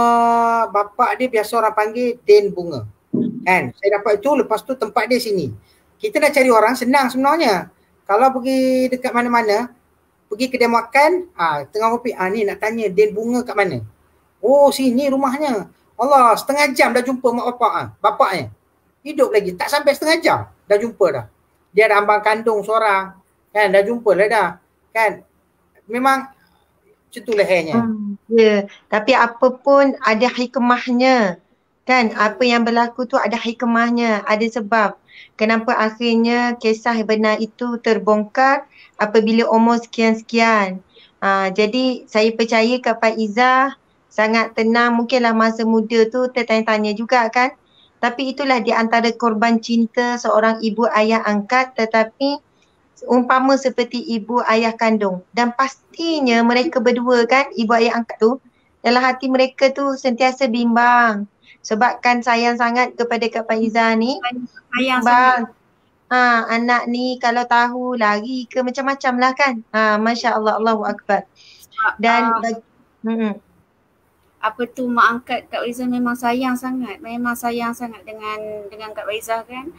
bapak dia biasa orang panggil Den Bunga. Kan? Saya dapat itu, lepas tu tempat dia sini. Kita nak cari orang senang sebenarnya. Kalau pergi dekat mana-mana, pergi kedai makan, tengah kopi, ni nak tanya Den Bunga kat mana? Oh, sini rumahnya. Allah, setengah jam dah jumpa mak bapak bapaknya. Hidup lagi, tak sampai setengah jam dah jumpa dah. Dia ada abang kandung seorang, kan, dah jumpa lah dah. Kan? Memang macam tu lehernya. Ya, tapi apa pun ada hikmahnya. Kan, apa yang berlaku tu ada hikmahnya, ada sebab. Kenapa akhirnya kisah benar itu terbongkar apabila umur sekian-sekian. Jadi saya percaya Kak Faizah sangat tenang. Mungkinlah masa muda tu tertanya-tanya juga kan. Tapi itulah di antara korban cinta seorang ibu ayah angkat, tetapi umpama seperti ibu ayah kandung. Dan pastinya mereka berdua kan, ibu ayah angkat tu, dalam hati mereka tu sentiasa bimbang. Sebab kan sayang sangat kepada Kak Faizah ni. Sayang bang, anak ni kalau tahu lari ke macam-macam lah kan. Masya Allah, Allahu Akbar. Dan apa tu mak angkat Kak Faizah memang sayang sangat. Memang sayang sangat dengan Kak Faizah kan.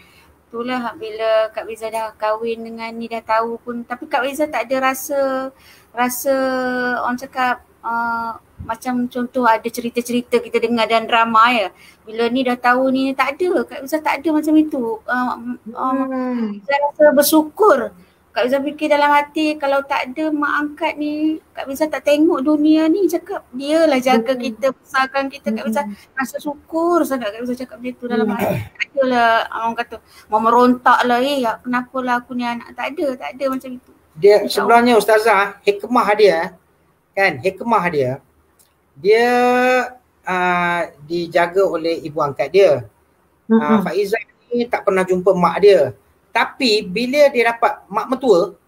Itulah bila Kak Faizah dah kahwin dengan ni dah tahu pun. Tapi Kak Faizah tak ada rasa orang cakap macam contoh ada cerita-cerita kita dengar dan drama ya. Bila ni dah tahu ni tak ada. Kak Izzah tak ada macam itu. Saya rasa bersyukur. Kak Izzah fikir dalam hati kalau tak ada mak angkat ni, Kak Izzah tak tengok dunia ni. Cakap dia lah jaga kita, besarkan kita. Kak Izzah rasa syukur sangat Kak Izzah cakap macam tu dalam hati. Tak ada lah orang kata mau merontak lah, kenapa lah aku ni anak. Tak ada macam itu. Dia sebenarnya Ustazah, hikmah dia kan, dia dijaga oleh ibu angkat dia. Faizah ni tak pernah jumpa mak dia. Tapi bila dia dapat mak mertua,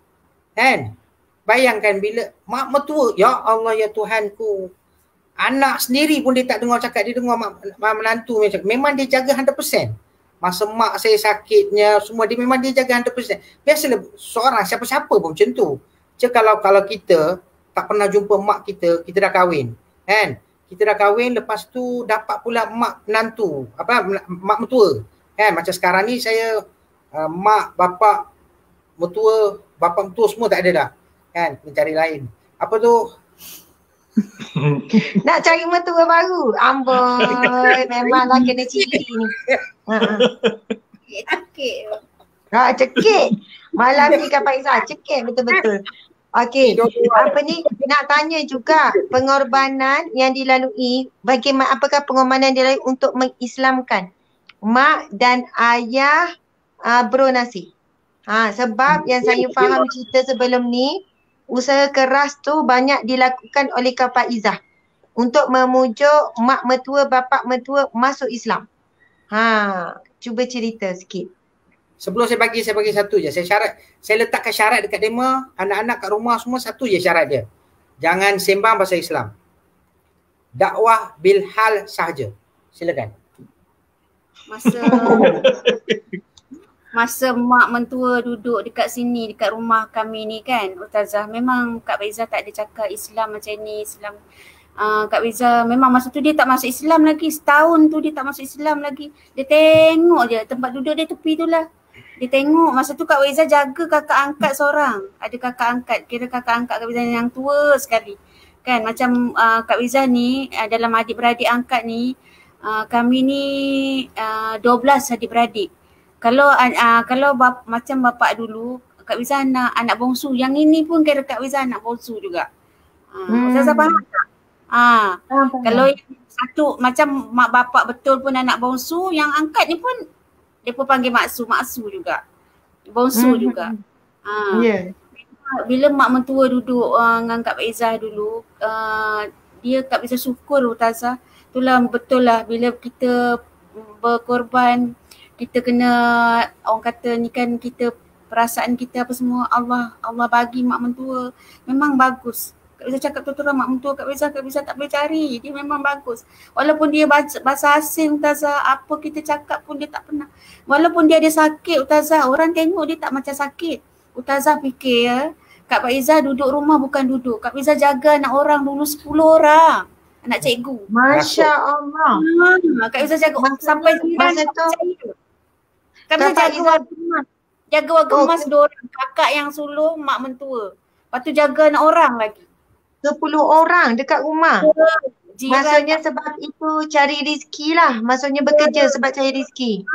kan, bayangkan bila mak mertua, ya Allah ya Tuhanku, anak sendiri pun dia tak dengar cakap, dia dengar mak menantu macam. Memang dia jaga 100%. Masa mak saya sakitnya semua, dia memang dia jaga 100%. Biasalah seorang siapa-siapa pun macam tu. Kalau kita tak pernah jumpa mak kita dah kahwin, kan? Kita dah kahwin, lepas tu dapat pula mak menantu, mak mertua, kan? Macam sekarang ni saya mak, bapak mertua semua tak ada dah, kan? Mencari lain. Apa tu? Nak cari mertua baru. Amboi, memanglah kena ciri ni. Cekik. Cekik. Malam ni kan Pak Izzah, cekik betul-betul. Okey, apa ni nak tanya juga pengorbanan yang dilalui, bagaimana apakah pengorbanan dia dilalui untuk mengislamkan mak dan ayah Bro Nasir. Sebab yang saya faham cerita sebelum ni, usaha keras tu banyak dilakukan oleh Kak Faizah untuk memujuk mak mertua, bapak mertua masuk Islam. Cuba cerita sikit. Sebelum saya bagi satu je. Saya letakkan syarat dekat demo, anak-anak kat rumah semua satu je syarat dia. Jangan sembang pasal Islam. Dakwah bil hal sahaja. Silakan. Masa mak mentua duduk dekat sini, dekat rumah kami ni kan, Ustazah, memang Kak Faizah tak ada cakap Islam macam ni, Islam. Kak Faizah memang masa tu dia tak masuk Islam lagi. Setahun tu dia tak masuk Islam lagi. Dia tengok je tempat duduk dia tepi tu lah. Dia tengok masa tu Kak Faizah jaga kakak angkat seorang. Ada kakak angkat, kira kakak angkat Kak Faizah yang tua sekali. Kan macam Kak Faizah ni dalam adik-beradik angkat ni, kami ni 12 adik-beradik. Kalau macam bapak dulu, Kak Faizah anak bongsu. Yang ini pun kira Kak Faizah anak bongsu juga. Ustazah faham tak? Kalau yang satu macam mak bapak betul pun anak bongsu, yang angkat ni pun dia pun panggil maksu juga. Bongsu juga. Bila mak mentua duduk dengan Kak Faizah dulu, dia Kak Faizah syukur Ustazah. Itulah betul lah bila kita berkorban, kita kena, orang kata ni kan, kita perasaan kita apa semua Allah bagi mak mentua. Memang bagus. Kak Faizah cakap betul-betul mak mentua Kak Faizah tak boleh cari. Dia memang bagus. Walaupun dia bahasa asing Ustazah, apa kita cakap pun dia tak pernah. Walaupun dia ada sakit Ustazah, orang tengok dia tak macam sakit. Ustazah fikir ya, Kak Faizah duduk rumah bukan duduk. Kak Faizah jaga anak orang dulu 10 orang. Anak cikgu. Masya Allah. Kak Faizah jaga sampai jiran. Kak Faizah jaga warga emas 2 orang. Kakak yang sulung mak mentua. Lepas tu jaga anak orang lagi. 10 orang dekat rumah. Jiran. Maksudnya sebab itu cari rezeki lah. Maksudnya bekerja sebab cari rezeki.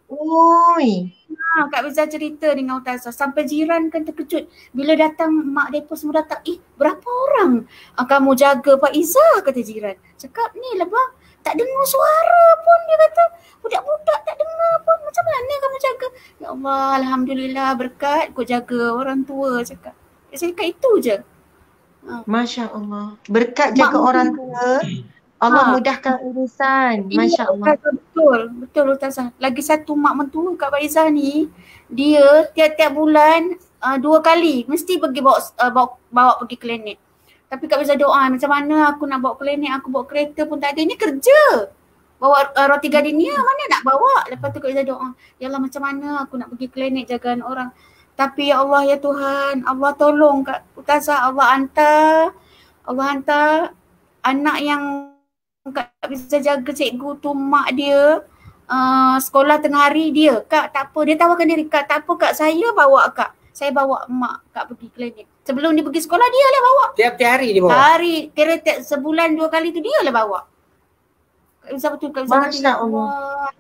Oi. Kak Faizah cerita dengan Ustazah. Sampai jiran kan terkejut. Bila datang mak mereka semua datang. Berapa orang kamu jaga Pak Izzah, kata jiran. Cakap ni lah bang. Tak dengar suara pun dia kata. Budak-budak tak dengar pun. Macam mana kamu jaga? Ya Allah, Alhamdulillah berkat kau jaga orang tua, cakap. Saya cakap itu je. Masya Allah. Berkat jaga orang tua, Allah mudahkan urusan. Masya Allah. Betul Ustazah. Lagi satu mak mentua Kak Faizah ni, dia tiap-tiap bulan 2 kali mesti pergi bawa pergi klinik. Tapi Kak Faizah doa, macam mana aku nak bawa klinik, aku bawa kereta pun tak ada. Ini kerja. Bawa roti gardenia mana nak bawa. Lepas tu Kak Faizah doa, ya Allah macam mana aku nak pergi klinik jagaan orang. Tapi ya Allah ya Tuhan, Allah tolong Kak Ustazah, Allah hantar anak yang Kak bisa jaga cikgu tu, mak dia sekolah tengah hari dia. Kak tak apa, dia tawarkan diri, Kak tak apa Kak, saya bawa Kak. Saya bawa mak Kak pergi klinik. Sebelum dia pergi sekolah dia lah bawa. Tiap-tiap hari dia bawa? Hari, kira sebulan 2 kali tu dia lah bawa. Kak Bisa betul Kak Bisa. Masya Allah.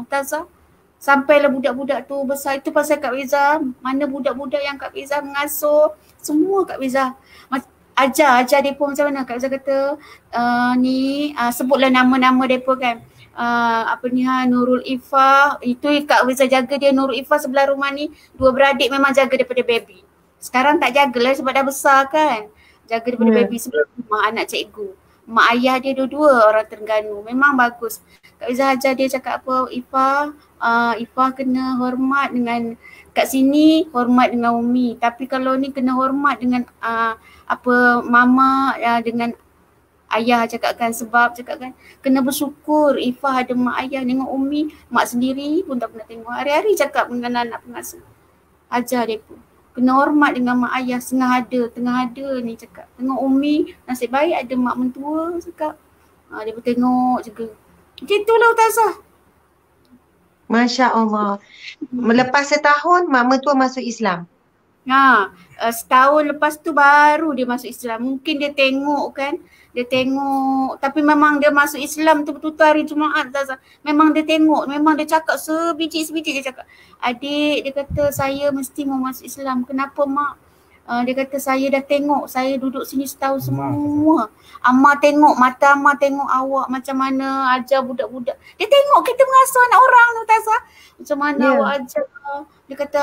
Ustazah. Sampailah budak-budak tu besar. Itu pasal Kak Faizah, mana budak-budak yang Kak Faizah mengasuh, semua Kak Faizah ajar mereka macam mana. Kak Faizah kata sebutlah nama-nama mereka kan. Nurul Ifah, itu Kak Faizah jaga dia. Nurul Ifah sebelah rumah ni 2 beradik memang jaga daripada baby. Sekarang tak jagalah sebab dah besar kan. Jaga daripada baby sebelah rumah, anak cikgu. Mak ayah dia dua-dua orang Terengganu. Memang bagus. Kak Faizah ajar dia cakap apa, Ifah kena hormat dengan, kat sini hormat dengan Umi. Tapi kalau ni kena hormat dengan mama dengan ayah, cakapkan. Sebab cakapkan kena bersyukur Ifah ada mak ayah. Dengan Umi, mak sendiri pun tak pernah tengok. Hari-hari cakap dengan anak pengasuh. Ajar dia pun. Kena hormat dengan mak ayah, tengah ada ni cakap. Tengok Umi, nasib baik ada mak mentua cakap. Dia pun tengok juga. Macam itulah Ustazah. Masya Allah. Melepas setahun mak mentua masuk Islam. Setahun lepas tu baru dia masuk Islam. Mungkin dia tengok kan, tapi memang dia masuk Islam tu betul-betul hari Jumaat Ustazah. Memang dia tengok, memang dia cakap sebiji-sebiji dia cakap. Adik, dia kata saya mesti mau masuk Islam. Kenapa mak? Dia kata saya dah tengok, saya duduk sini setahun semua. Mata Amma tengok awak macam mana ajar budak-budak. Dia tengok kita mengasuh anak orang tu Ustazah. Macam mana awak ajar. Dia kata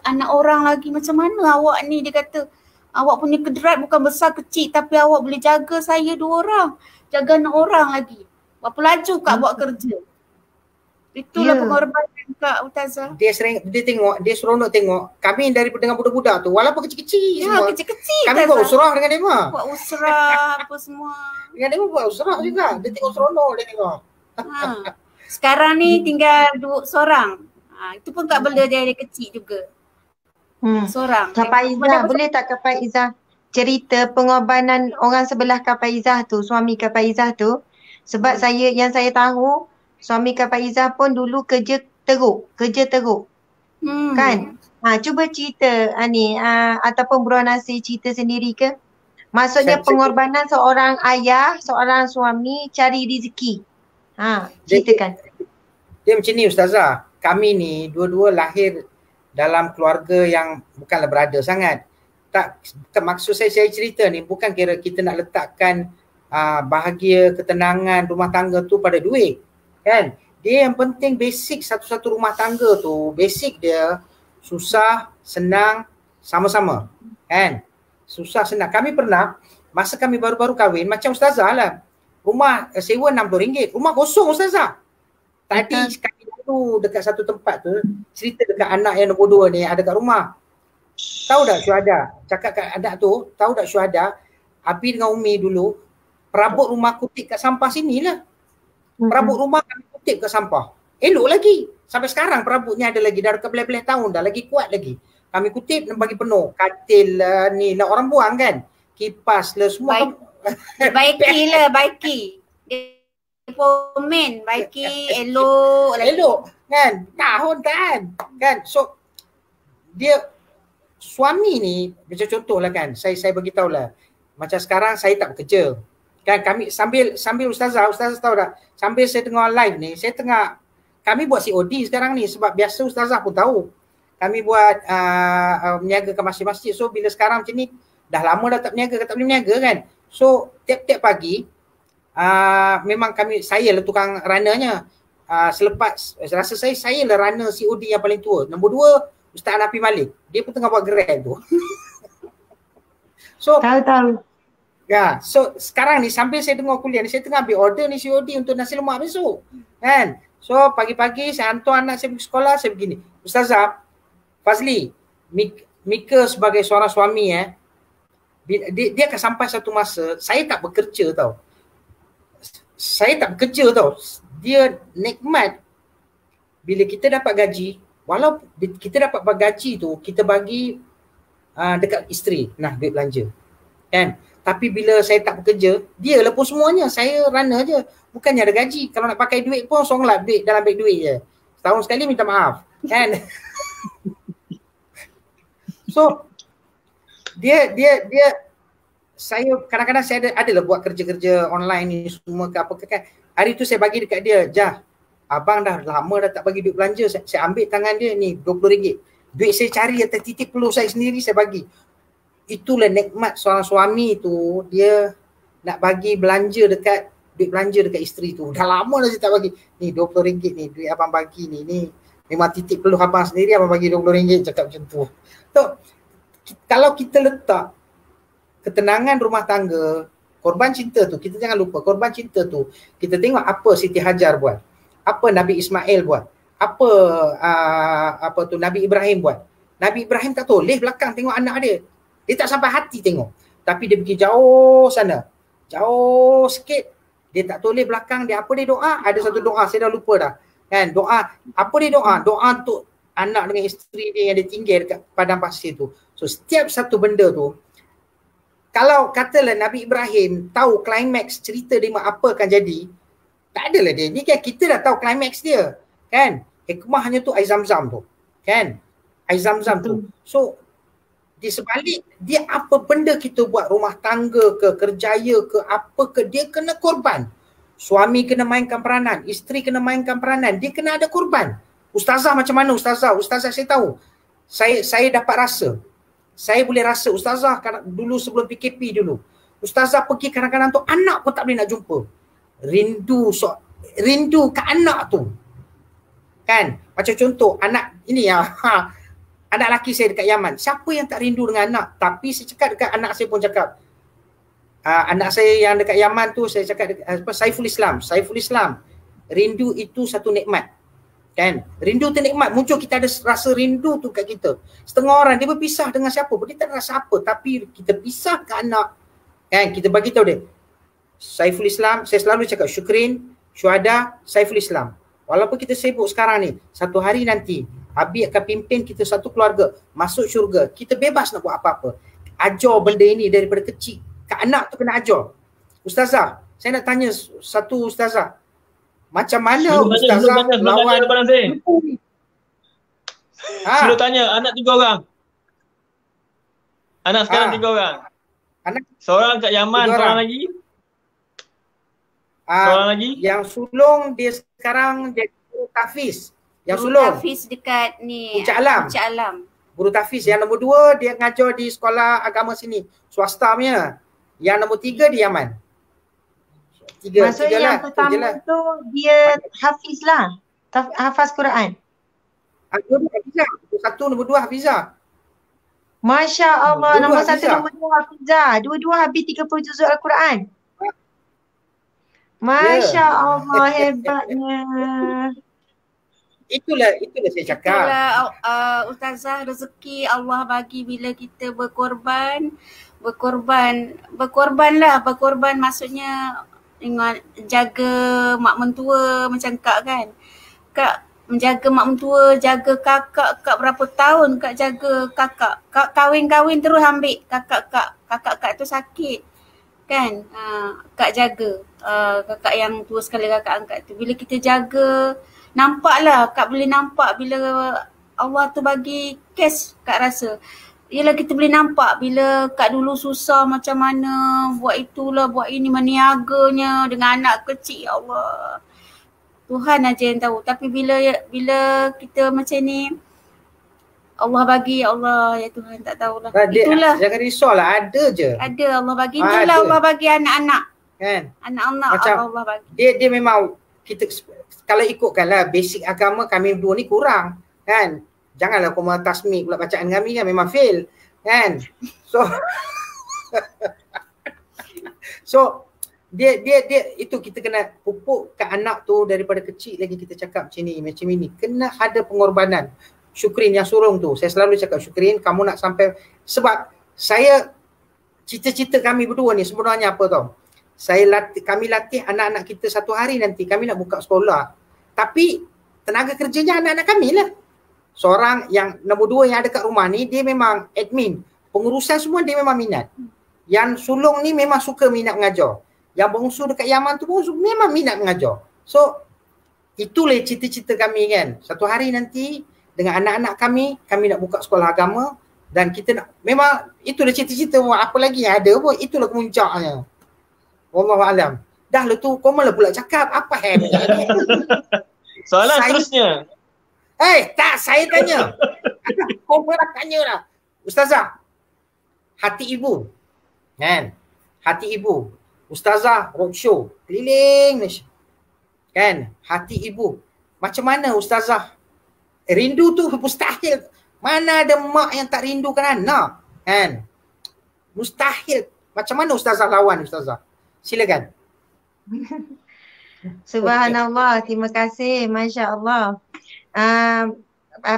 anak orang lagi macam mana awak ni, dia kata awak punya kedrat bukan besar kecil tapi awak boleh jaga saya 2 orang. Jaga anak orang lagi. Berapa laju Kak buat kerja. Itulah pengorbanan Kak Ustazah. Dia seronok tengok kami daripada dengan budak-budak tu walaupun kecil-kecil semua. Kecil-kecil kami buat usrah dengan dia mah. Buat usrah apa semua. Dengan dia buat usrah juga. Dia tengok seronok dia tengok. Sekarang ni tinggal seorang. Itu pun Kak Bela dia kecil juga. Seorang. Kak Faizah, boleh tak Kak Faizah cerita pengorbanan orang sebelah Kak Faizah tu, suami Kak Faizah tu? Sebab yang saya tahu suami Kak Faizah pun dulu kerja teruk. Kan? Cuba cerita ataupun Buruan Nasir cerita sendiri ke? Maksudnya pengorbanan seorang ayah, seorang suami cari rezeki. Ceritakan. Dia macam ni Ustazah. Kami ni dua-dua lahir dalam keluarga yang bukanlah berada sangat. Maksud saya cerita ni bukan kira kita nak letakkan bahagia, ketenangan rumah tangga tu pada duit. Kan? Dia yang penting basic satu-satu rumah tangga tu, basic dia susah, senang, sama-sama. Kan? Susah, senang. Kami pernah, masa kami baru-baru kahwin, macam Ustazah lah. Rumah sewa RM60. Rumah kosong Ustazah. Tadi kami tu dekat satu tempat tu, cerita dekat anak yang nombor 2 ni ada kat rumah. Tahu tak Syuhada? Cakap kat anak tu, tahu tak Syuhada? Abi dengan Umi dulu, perabot rumah kutip kat sampah sinilah. Perabot rumah kami kutip kat sampah. Elok lagi. Sampai sekarang perabotnya ada lagi. Dah dekat belah-belah tahun dah, lagi kuat lagi. Kami kutip dan bagi penuh. Katil ni lah orang buang kan. Kipas lah semua. Baiki. Pomen, baiki, elok kan, tahun kan. So dia suami ni macam contohlah kan, saya bagi tahulah. Macam sekarang saya tak bekerja. Kan kami sambil Ustazah tahu tak, sambil saya tengah live ni, kami buat COD sekarang ni sebab biasa Ustazah pun tahu. Kami buat meniaga ke masjid-masjid. So bila sekarang macam ni, dah lama dah tak boleh meniaga kan. So tiap-tiap pagi memang saya lah tukang runnernya. Selepas rasa saya lah runner COD yang paling tua. Nombor 2 Ustaz Nafi Malik. Dia pun tengah buat Grab tu. So tahu. Ya, so sekarang ni sambil saya tengah kuliah ni, saya tengah ambil order ni COD untuk nasi lemak besok. Kan? So pagi-pagi saya hantar anak saya pergi sekolah, saya begini. Ustazah Fazli, Mika sebagai seorang suami dia akan sampai satu masa saya tak bekerja tau. Dia nikmat bila kita dapat gaji, walaupun kita dapat gaji tu, kita bagi dekat isteri, duit belanja. Kan? Tapi bila saya tak bekerja, dia lah pun semuanya. Saya runner je. Bukannya ada gaji. Kalau nak pakai duit pun songlap duit dalam beg duit je. Setahun sekali minta maaf. Kan? So dia saya kadang-kadang saya adalah buat kerja-kerja online ni semua ke apa ke kan. Hari tu saya bagi dekat dia, Jah, abang dah lama dah tak bagi duit belanja. Saya ambil tangan dia ni RM20. Duit saya cari atas titik peluh saya sendiri, saya bagi. Itulah nikmat seorang suami tu, dia nak bagi duit belanja dekat isteri tu. Dah lama dah saya tak bagi. Ni RM20 ni, duit abang bagi ni. Memang titik peluh abang sendiri, abang bagi RM20, cakap macam tu. So, kalau kita letak ketenangan rumah tangga, korban cinta tu, kita jangan lupa korban cinta tu. Kita tengok apa Siti Hajar buat, apa Nabi Ismail buat, apa Nabi Ibrahim buat. Nabi Ibrahim tak toleh belakang tengok anak dia. Dia tak sampai hati tengok. Tapi dia pergi jauh sana. Jauh sikit. Dia tak toleh belakang dia. Apa dia doa? Ada satu doa, saya dah lupa dah. Kan, doa. Apa dia doa? Doa untuk anak dengan isteri dia yang dia tinggal dekat padang pasir tu. So setiap satu benda tu, kalau katalah Nabi Ibrahim tahu klimaks cerita dia apa akan jadi, tak adalah dia. Ni kan kita dah tahu klimaks dia. Kan? Hikmahnya tu air Zam-Zam tu. Kan? Air Zam-Zam tu. So di sebalik dia apa benda kita buat, rumah tangga ke, kerjaya ke, apa ke, dia kena korban. Suami kena mainkan peranan, isteri kena mainkan peranan, dia kena ada korban. Ustazah macam mana ustazah? Ustazah saya tahu. Saya dapat rasa. Saya boleh rasa ustazah dulu sebelum PKP dulu. Ustazah pergi kadang-kadang tu anak pun tak boleh nak jumpa. Rindu ke anak tu. Kan? Macam contoh anak ini ya. Anak lelaki saya dekat Yaman. Siapa yang tak rindu dengan anak? Tapi saya cakap dekat anak saya pun cakap. Anak saya yang dekat Yaman tu saya cakap Saiful Islam. Rindu itu satu nikmat. Kan? Rindu tu nikmat. Muncul kita ada rasa rindu tu kat kita. Setengah orang dia berpisah dengan siapa pun. Dia tak rasa apa. Tapi kita pisah ke anak. Kan? Kita bagi tahu dia. Saiful Islam. Saya selalu cakap Syukrin, Syuhada, Saiful Islam. Walaupun kita sibuk sekarang ni. Satu hari nanti Habib akan pimpin kita satu keluarga masuk syurga. Kita bebas nak buat apa-apa. Ajar benda ini daripada kecil. Kat anak tu kena ajar. Ustazah, saya nak tanya satu ustazah. Macam mana ustazah lawan Sebelum tanya, anak 3 orang. Anak sekarang 3 orang. Anak seorang kat Yaman, seorang lagi. Seorang lagi. Yang sulung dia sekarang jadi tahfiz. Yang Guru sulung tahfiz dekat ni Puncak Alam. Puncak Alam. Guru tahfiz. Yang nombor 2 dia ngajar di sekolah agama sini, swasta punya. Yang nombor 3 di Yaman. Maksudnya yang pertama tu dia hafiz lah. Hafaz Quran. Dua-dua hafizah. Nombor 2 hafizah. Masya Allah. Dua-dua Nombor 1, hafizah. nombor 2 hafizah. Dua-dua habis 30 juzuk Al-Quran. Masya Allah, hebatnya. Itulah saya cakap. Itulah ustazah, rezeki Allah bagi bila kita berkorban maksudnya ingat jaga mak mentua macam Kak kan. Kak menjaga mak mentua, jaga kakak berapa tahun Kak jaga kakak. Kak kahwin terus ambil kakak tu sakit kan. Kak jaga kakak yang tua sekali kakak angkat tu. Bila kita jaga, nampaklah Kak boleh nampak bila Allah tu bagi kes Kak rasa. Yelah kita boleh nampak bila Kak dulu susah macam mana, buat itulah, buat ini, meniaganya dengan anak kecil, ya Allah. Tuhan aja yang tahu. Tapi bila kita macam ni, Allah bagi, ya Allah, ya Tuhan tak tahulah. Itulah. Jangan risaulah, ada je. Ada Allah bagi. Itulah Allah bagi anak-anak. Kan? Anak-anak macam Allah bagi. Dia memang kita kalau ikutkanlah basic agama kami dua ni kurang kan. Janganlah kau tasmik pula bacaan kami kan memang fail kan. So dia itu kita kena pupuk ke anak tu daripada kecil lagi kita cakap macam ini. Kena ada pengorbanan. Syukrin yang sulung tu. Saya selalu cakap Syukrin kamu nak sampai sebab saya cita-cita kami berdua ni sebenarnya apa tau. Kami latih anak-anak kita satu hari nanti kami nak buka sekolah. Tapi tenaga kerjanya anak-anak kami lah. Seorang yang nombor 2 yang ada kat rumah ni dia memang admin. Pengurusan semua dia memang minat. Yang sulung ni memang suka minat mengajar. Yang bongsu dekat Yaman tu pun memang minat mengajar. So itulah cita-cita kami kan. Satu hari nanti dengan anak-anak kami nak buka sekolah agama dan kita nak memang itulah cita-cita apa lagi yang ada pun itulah kemuncaknya. Wallahualam. Dah lah tu kau malah pula cakap apa soalan seterusnya. Tak saya tanya. Kau pernah tanya lah. Ustazah, hati ibu. Kan? Hati ibu. Ustazah roadshow keliling Malaysia. Kan? Hati ibu. Macam mana ustazah? Rindu tu mustahil. Mana ada mak yang tak rindukan anak? Kan? Mustahil. Macam mana ustazah lawan ustazah? Silakan. Subhanallah, terima kasih. Masya Allah.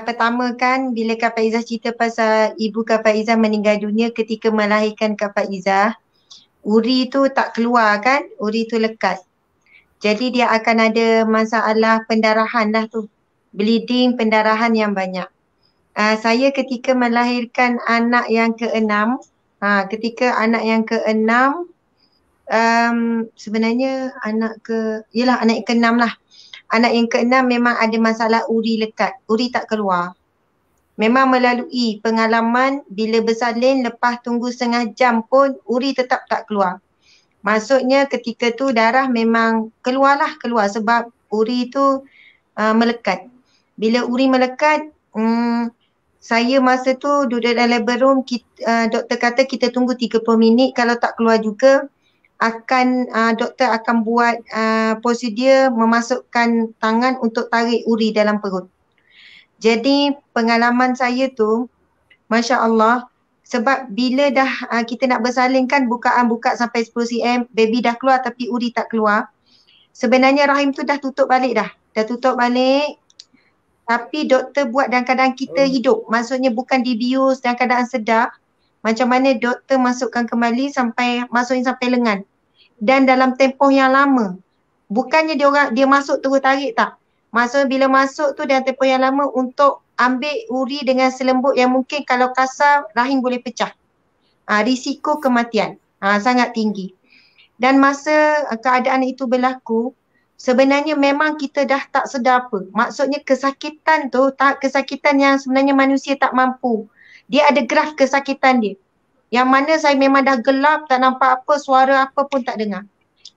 Pertama kan bila Kak Faizah cerita pasal ibu Kak Faizah meninggal dunia ketika melahirkan Kak Faizah, uri tu tak keluar kan, uri tu lekat. Jadi dia akan ada masalah pendarahan lah tu, bleeding, pendarahan yang banyak. Saya ketika melahirkan anak yang ke-6, ketika anak yang ke-6, sebenarnya anak yang ke-6 lah. Anak yang ke-6 memang ada masalah uri lekat, uri tak keluar. memang melalui pengalaman bila bersalin lepas tunggu setengah jam pun uri tetap tak keluar. Maksudnya ketika tu darah memang keluar sebab uri tu melekat. Bila uri melekat, saya masa tu duduk dalam labor room, doktor kata kita tunggu 30 minit, kalau tak keluar juga doktor akan buat prosedur memasukkan tangan untuk tarik uri dalam perut. Jadi pengalaman saya tu, Masya Allah, sebab bila dah kita nak bersalin kan buka sampai 10 cm, baby dah keluar tapi uri tak keluar. Sebenarnya rahim tu dah tutup balik dah. Tapi doktor buat dalam keadaan kita hidup. Maksudnya bukan dibius dalam keadaan sedar. Macam mana doktor masukkan kembali masukin sampai lengan. Dan dalam tempoh yang lama. Bukannya dia masuk terus tarik tak. Maksudnya bila masuk tu dalam tempoh yang lama untuk ambil uri dengan selembut yang mungkin kalau kasar rahim boleh pecah. Risiko kematian sangat tinggi. Dan masa keadaan itu berlaku, sebenarnya memang kita dah tak sedar apa. Maksudnya kesakitan tu, kesakitan yang sebenarnya manusia tak mampu. Dia ada graf kesakitan dia. Yang mana saya memang dah gelap, tak nampak apa, suara apa pun tak dengar.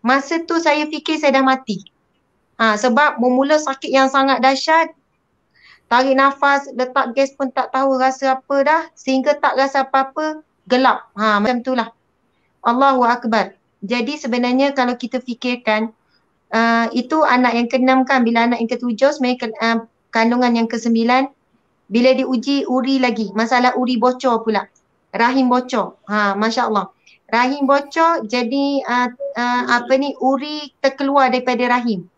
Masa tu saya fikir saya dah mati. Sebab bermula sakit yang sangat dahsyat. Tarik nafas, letak gas pun tak tahu rasa apa dah. Sehingga tak rasa apa-apa, gelap. Macam tu lah. Allahu Akbar. Jadi sebenarnya kalau kita fikirkan, itu anak yang ke-6 kan, bila anak yang ke-7 sebenarnya kandungan yang ke-9, bila diuji uri lagi, masalah uri bocor pula, rahim bocor. Masya Allah, rahim bocor jadi uri terkeluar daripada rahim.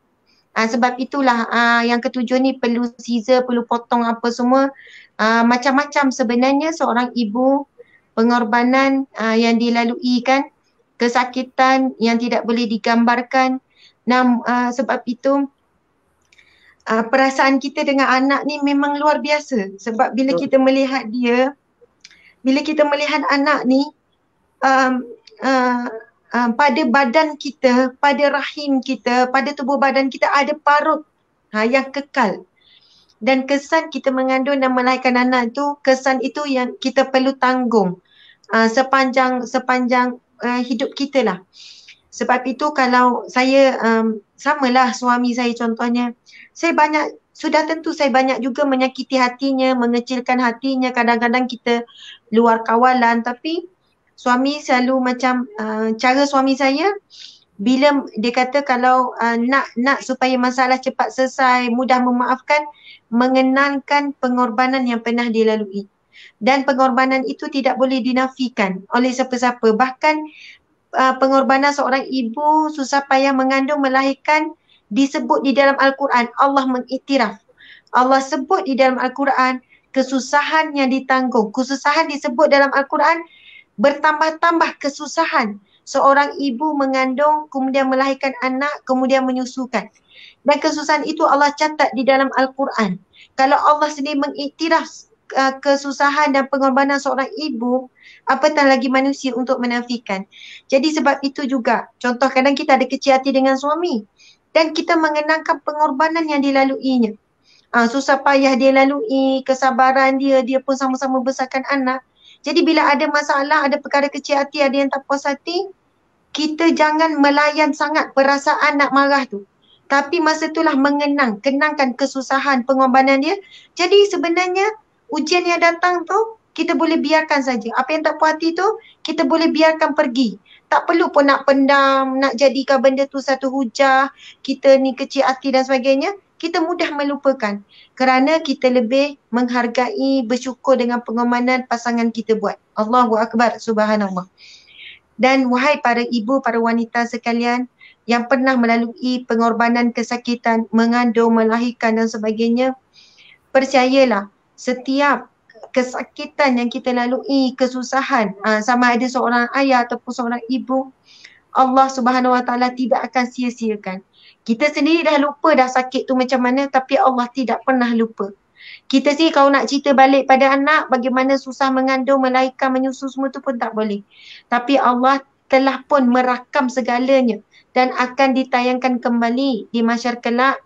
Sebab itulah yang ke-7 ni perlu scissor, perlu potong apa semua, macam-macam sebenarnya seorang ibu, pengorbanan yang dilalui kan, kesakitan yang tidak boleh digambarkan. Sebab itu perasaan kita dengan anak ni memang luar biasa. Sebab bila kita melihat dia, bila kita melihat anak ni pada badan kita, pada rahim kita, pada tubuh badan kita ada parut yang kekal. Dan kesan kita mengandung dan melahirkan anak tu, kesan itu yang kita perlu tanggung sepanjang hidup kita lah. Sebab itu kalau saya samalah suami saya contohnya, sudah tentu saya banyak juga menyakiti hatinya, mengecilkan hatinya, kadang-kadang kita luar kawalan, tapi suami selalu macam cara suami saya, bila dia kata kalau nak supaya masalah cepat selesai, mudah memaafkan, mengenangkan pengorbanan yang pernah dilalui. Dan pengorbanan itu tidak boleh dinafikan oleh siapa-siapa. Bahkan pengorbanan seorang ibu susah payah mengandung, melahirkan, disebut di dalam Al-Quran. Allah mengiktiraf. Allah sebut di dalam Al-Quran kesusahan yang ditanggung. Kesusahan disebut dalam Al-Quran, bertambah-tambah kesusahan seorang ibu mengandung, kemudian melahirkan anak, kemudian menyusukan. Dan kesusahan itu Allah catat di dalam Al-Quran. Kalau Allah sendiri mengiktiraf kesusahan dan pengorbanan seorang ibu, apatah lagi manusia untuk menafikan. Jadi sebab itu juga, contoh kadang kita ada kecil hati dengan suami dan kita mengenangkan pengorbanan yang dilaluinya. Susah payah dia lalui, kesabaran dia pun sama-sama besarkan anak. Jadi bila ada masalah, ada perkara kecil hati, ada yang tak puas hati, kita jangan melayan sangat perasaan nak marah tu. Tapi masa itulah kenangkan kesusahan, pengorbanan dia. Jadi sebenarnya ujian yang datang tu, kita boleh biarkan saja. Apa yang tak puas hati tu, kita boleh biarkan pergi. Tak perlu pun nak pendam, nak jadikan benda tu satu hujah, kita ni kecil hati dan sebagainya. Kita mudah melupakan. Kerana kita lebih menghargai, bersyukur dengan pengorbanan pasangan kita buat. Allahu Akbar, subhanallah. Dan wahai para ibu, para wanita sekalian yang pernah melalui pengorbanan kesakitan, mengandung, melahirkan dan sebagainya, percayalah, setiap kesakitan yang kita lalui, kesusahan, sama ada seorang ayah ataupun seorang ibu, Allah Subhanahu Wa Taala tidak akan sia-siakan. Kita sendiri dah lupa dah sakit tu macam mana, tapi Allah tidak pernah lupa. Kita sendiri kalau nak cerita balik pada anak, bagaimana susah mengandung, melahirkan, menyusu semua tu pun tak boleh. Tapi Allah telah pun merakam segalanya dan akan ditayangkan kembali di mahsyar kelak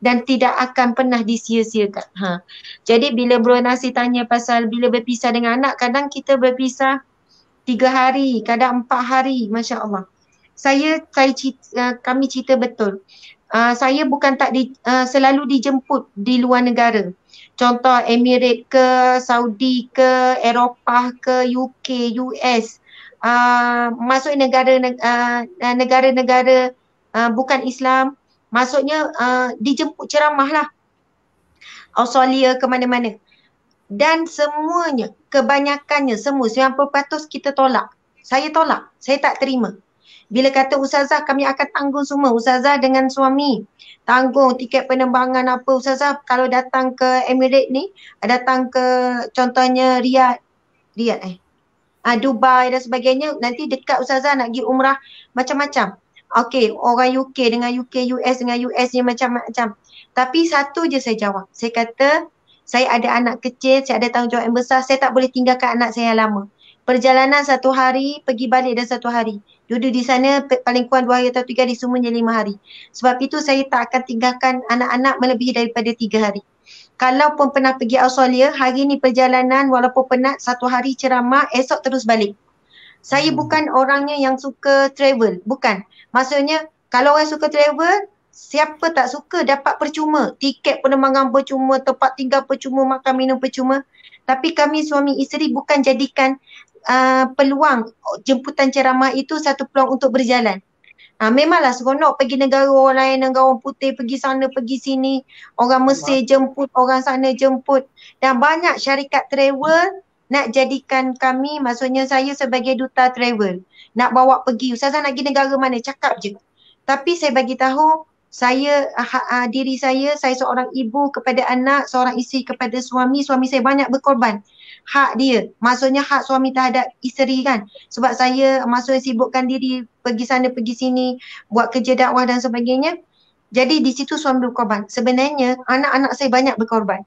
dan tidak akan pernah disia-siakan. Jadi bila Bro Nasir tanya pasal bila berpisah dengan anak, kadang kita berpisah 3 hari, kadang 4 hari, Masya Allah. Kami cerita betul. Saya bukan selalu dijemput di luar negara. Contoh Emirat ke, Saudi ke, Eropah ke, UK, US. Masuk negara-negara bukan Islam. Maksudnya dijemput ceramah lah. Australia ke mana-mana. Dan semuanya, kebanyakannya semua 90% kita tolak. Saya tolak, saya tak terima. Bila kata Ustazah kami akan tanggung semua, Ustazah dengan suami tanggung tiket penerbangan apa, Ustazah kalau datang ke Emirat ni, datang ke contohnya Dubai dan sebagainya, nanti dekat Ustazah nak pergi umrah macam-macam. Okey, orang UK dengan UK, US dengan US ni macam-macam. Tapi satu je saya jawab. Saya kata, saya ada anak kecil, saya ada tanggungjawab yang besar, saya tak boleh tinggalkan anak saya yang lama. Perjalanan 1 hari, pergi balik dan 1 hari. Duduk di sana paling kurang 2 hari atau 3 hari, semuanya 5 hari. Sebab itu saya tak akan tinggalkan anak-anak melebihi daripada 3 hari. Kalaupun pernah pergi Australia, hari ni perjalanan walaupun penat, 1 hari ceramah, esok terus balik. Saya bukan orangnya yang suka travel, bukan. Maksudnya kalau orang suka travel, siapa tak suka dapat percuma. Tiket penerbangan percuma, tempat tinggal percuma, makan minum percuma. Tapi kami suami isteri bukan jadikan peluang jemputan ceramah itu satu peluang untuk berjalan. Memanglah seronok pergi negara orang lain, negara orang putih, pergi sana, pergi sini. Orang Mesir jemput, orang sana jemput. Dan banyak syarikat travel nak jadikan kami, maksudnya saya sebagai duta travel. Nak bawa pergi, Ustazah nak pergi negara mana, cakap je. Tapi saya bagi tahu, diri saya seorang ibu kepada anak, seorang isteri kepada suami saya banyak berkorban. Hak dia, maksudnya hak suami terhadap isteri kan. Sebab saya maksudnya sibukkan diri, pergi sana, pergi sini, buat kerja dakwah dan sebagainya. Jadi di situ suami berkorban. Sebenarnya anak-anak saya banyak berkorban.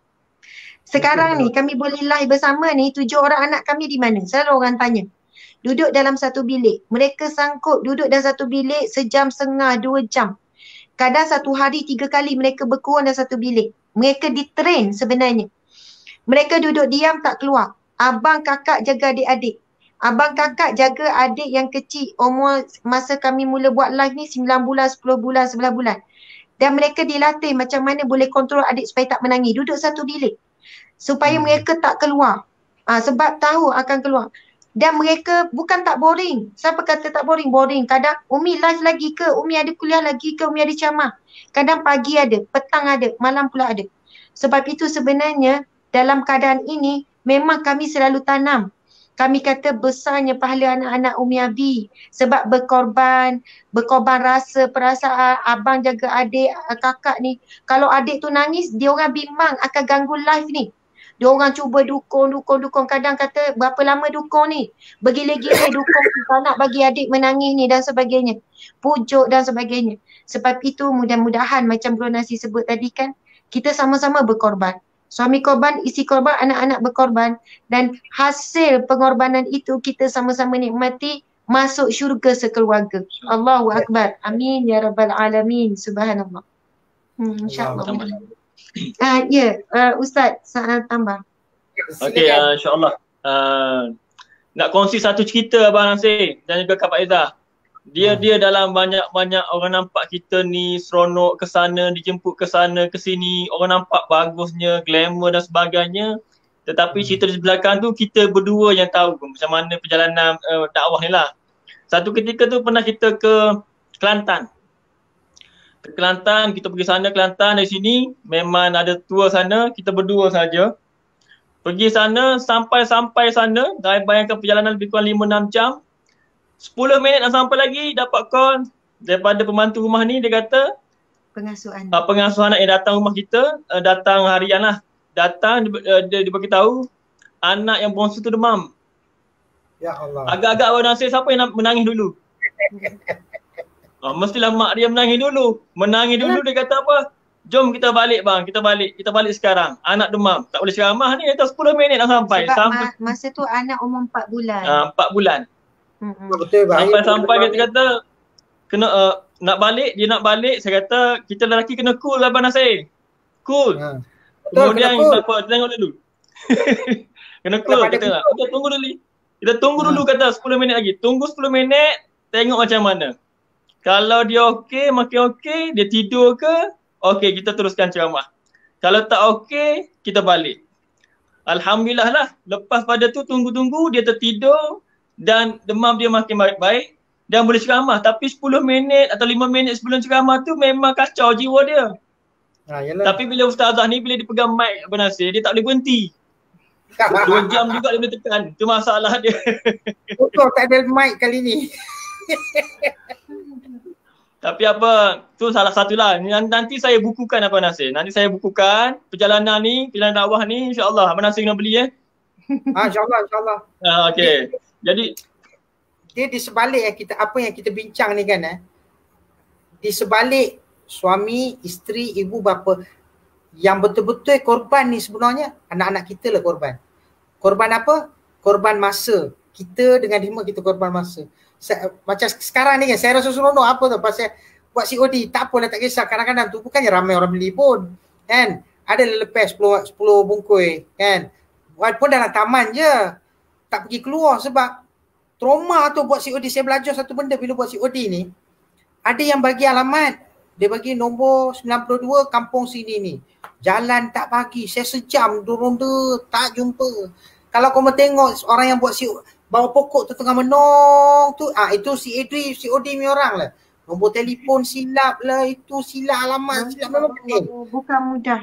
Sekarang ni kami boleh live bersama ni, 7 orang anak kami di mana? Selalu orang tanya. Duduk dalam satu bilik. Mereka sangkut duduk dalam satu bilik sejam setengah, 2 jam. Kadang 1 hari 3 kali mereka berkurang dalam satu bilik. Mereka ditrain sebenarnya. Mereka duduk diam tak keluar. Abang kakak jaga adik-adik. Abang kakak jaga adik yang kecil. Umur masa kami mula buat live ni 9 bulan, 10 bulan, 11 bulan. Dan mereka dilatih macam mana boleh kontrol adik supaya tak menangis. Duduk satu bilik. Supaya mereka tak keluar. Sebab tahu akan keluar. Dan mereka bukan tak boring. Siapa kata tak boring? Boring. Kadang Umi live lagi ke? Umi ada kuliah lagi ke? Umi ada ceramah. Kadang pagi ada, petang ada, malam pula ada. Sebab itu sebenarnya dalam keadaan ini memang kami selalu tanam. Kami kata besarnya pahala anak-anak Umi Abi. Sebab berkorban rasa, perasaan, abang jaga adik, kakak ni. Kalau adik tu nangis, dia orang bimbang akan ganggu live ni. Dia orang cuba dukung. Kadang kata berapa lama dukung ni? Bergila-gila dukung, tak nak bagi adik menangis ni dan sebagainya. Pujuk dan sebagainya. Sebab itu mudah-mudahan macam Bro Nasir sebut tadi kan, kita sama-sama berkorban. Suami korban, isteri korban, anak-anak berkorban. Dan hasil pengorbanan itu kita sama-sama nikmati, masuk syurga sekeluarga. Allahu Akbar. Amin ya Rabbal Alamin. Subhanallah. InsyaAllah. Ustaz tambah. Okey, insyaAllah. Nak kongsi satu cerita Abang Nasir dan juga Kak Faizah. Dia dalam banyak-banyak orang nampak kita ni seronok ke sana, dijemput ke sana, ke sini. Orang nampak bagusnya, glamour dan sebagainya. Tetapi cerita di belakang tu kita berdua yang tahu macam mana perjalanan dakwah ni lah. Satu ketika tu pernah kita ke Kelantan. Ke Kelantan, kita pergi sana Kelantan, dari sini memang ada tour sana, kita berdua saja. Pergi sana, sampai sana, bayangkan perjalanan lebih kurang 5-6 jam. 10 minit dah sampai lagi, dapat call daripada pembantu rumah ni, dia kata pengasuh anak yang datang rumah kita, datang harian lah. Datang, dia beritahu anak yang bongsu tu demam. Ya Allah. Agak-agak Abang Nasir, siapa yang menangis dulu? Mestilah mak dia menangis dulu. Dia kata apa? Jom kita balik bang, kita balik sekarang. Anak demam, tak boleh ceramah ni, dah 10 minit dah sampai. Sebab masa tu anak umur 4 bulan. 4 bulan. Betul, Sampai kita kata kena nak balik, saya kata kita lelaki kena cool lah Abang Nasir. Cool. Kemudian kena cool. kita tengok dulu. Kena cool kata. Kita tunggu dulu. Kita tunggu dulu kata 10 minit lagi. Tunggu 10 minit, tengok macam mana. Kalau dia okey, makin okey, dia tidur ke? Okey, kita teruskan ceramah. Kalau tak okey, kita balik. Alhamdulillah lah. Lepas pada tu tunggu-tunggu, dia tertidur dan demam dia makin baik-baik dan boleh ceramah. Tapi 10 minit atau 5 minit sebelum ceramah tu memang kacau jiwa dia. Tapi bila ustazah ni, bila dia pegang mic Abang Nasir, dia tak boleh berhenti. 2 jam juga dia boleh tekan. Itu masalah dia. Betul, tak ada mic kali ni. Tapi apa, tu salah satulah. Nanti saya bukukan Abang Nasir. Nanti saya bukukan perjalanan ni, perjalanan dakwah ni, insyaAllah. Abang Nasir kena beli InsyaAllah. Okey. Jadi dia di sebalik apa yang kita bincang ni kan, di sebalik suami, isteri, ibu bapa, yang betul-betul korban ni sebenarnya anak-anak kita lah korban. Korban apa? Korban masa. Kita dengan hikmah kita korban masa. Macam sekarang ni kan, saya rasa seronok apa tu pasal buat COD. Tak apalah, tak kisah. Kadang-kadang tu bukannya ramai orang beli pun, kan. Ada lepas 10 bungkus kan. Walaupun dalam taman je, tak pergi keluar sebab trauma tu buat COD. Saya belajar satu benda bila buat COD ni. Ada yang bagi alamat, dia bagi nombor 92 kampung sini ni. Jalan tak bagi, saya sejam ronda tak jumpa. Kalau kau mau tengok orang yang buat bawa pokok tu tengah menong tu, itu COD ni orang lah. Nombor telefon silap lah, itu silap alamat, silap memang penting. Bukan mudah.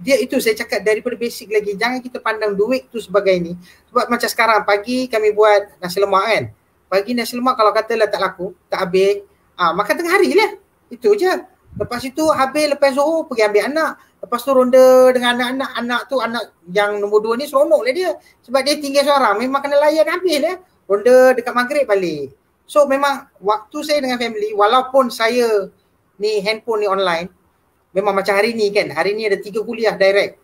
Dia itu saya cakap daripada basic lagi. Jangan kita pandang duit tu sebagai ni. Sebab macam sekarang pagi kami buat nasi lemak kan. Pagi nasi lemak kalau katalah tak laku, tak habis, makan tengah hari lah. Itu je. Lepas itu habis lepas Zohor pergi ambil anak. Lepas tu ronda dengan anak-anak. Anak tu anak yang nombor 2 ni seronok lah dia. Sebab dia tinggal seorang, memang kena layan habis lah. Ronda dekat maghrib balik. So memang waktu saya dengan family, walaupun saya ni handphone ni online, memang macam hari ni kan. Hari ni ada 3 kuliah direct.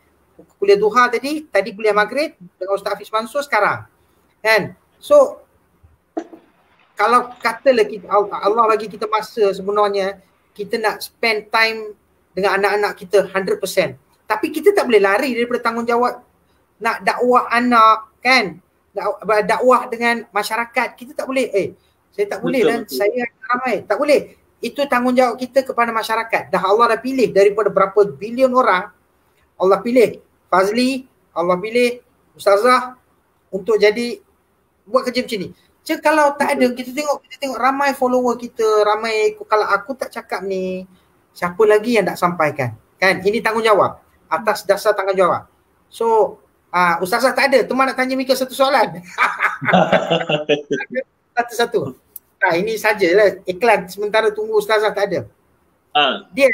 Kuliah duha tadi kuliah maghrib dengan Ustaz Hafiz Mansur sekarang. Kan? So kalau katalah Allah bagi kita masa, sebenarnya kita nak spend time dengan anak-anak kita 100%. Tapi kita tak boleh lari daripada tanggungjawab nak dakwah anak kan. Dakwah dengan masyarakat. Kita tak boleh, saya tak boleh dan saya ramai. Tak boleh. Itu tanggungjawab kita kepada masyarakat. Allah dah pilih daripada berapa bilion orang. Allah pilih Fazli, Allah pilih Ustazah untuk jadi buat kerja macam ni. Kalau tak ada, kita tengok ramai follower kita, ramai. Kalau aku tak cakap ni, siapa lagi yang tak sampaikan? Kan? Ini tanggungjawab. Atas dasar tanggungjawab. So, Ustazah tak ada. Teman nak tanya Mika satu soalan. Satu-satu. Ini sajalah iklan sementara tunggu Ustazah tak ada. Dia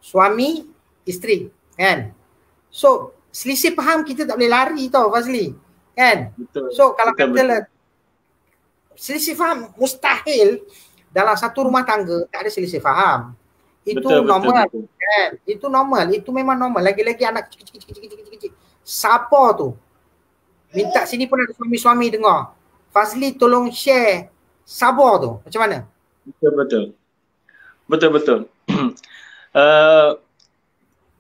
suami, isteri. Kan? So, selisih faham kita tak boleh lari tau Fazli. Kan? Betul. So kalau katalah selisih faham, mustahil dalam satu rumah tangga tak ada selisih faham. Itu normal. Betul. Kan? Itu normal. Itu memang normal. Lagi-lagi anak kecil-kecil. Siapa tu? Minta sini pun ada suami-suami dengar. Fazli tolong share sabar tu. Macam mana? Betul.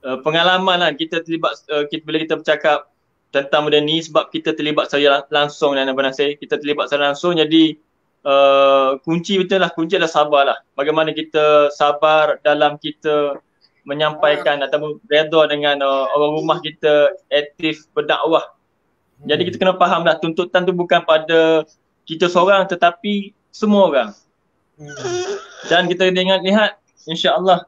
Pengalaman lah kita terlibat bila kita bercakap tentang benda ni sebab kita terlibat secara langsung dan Abang Nasir, kita terlibat secara langsung. Jadi kunci adalah sabar lah. Bagaimana kita sabar dalam kita menyampaikan ataupun redha dengan orang rumah kita aktif berdakwah. Jadi kita kena faham lah tuntutan tu bukan pada kita seorang tetapi semua orang. Dan kita lihat insya-Allah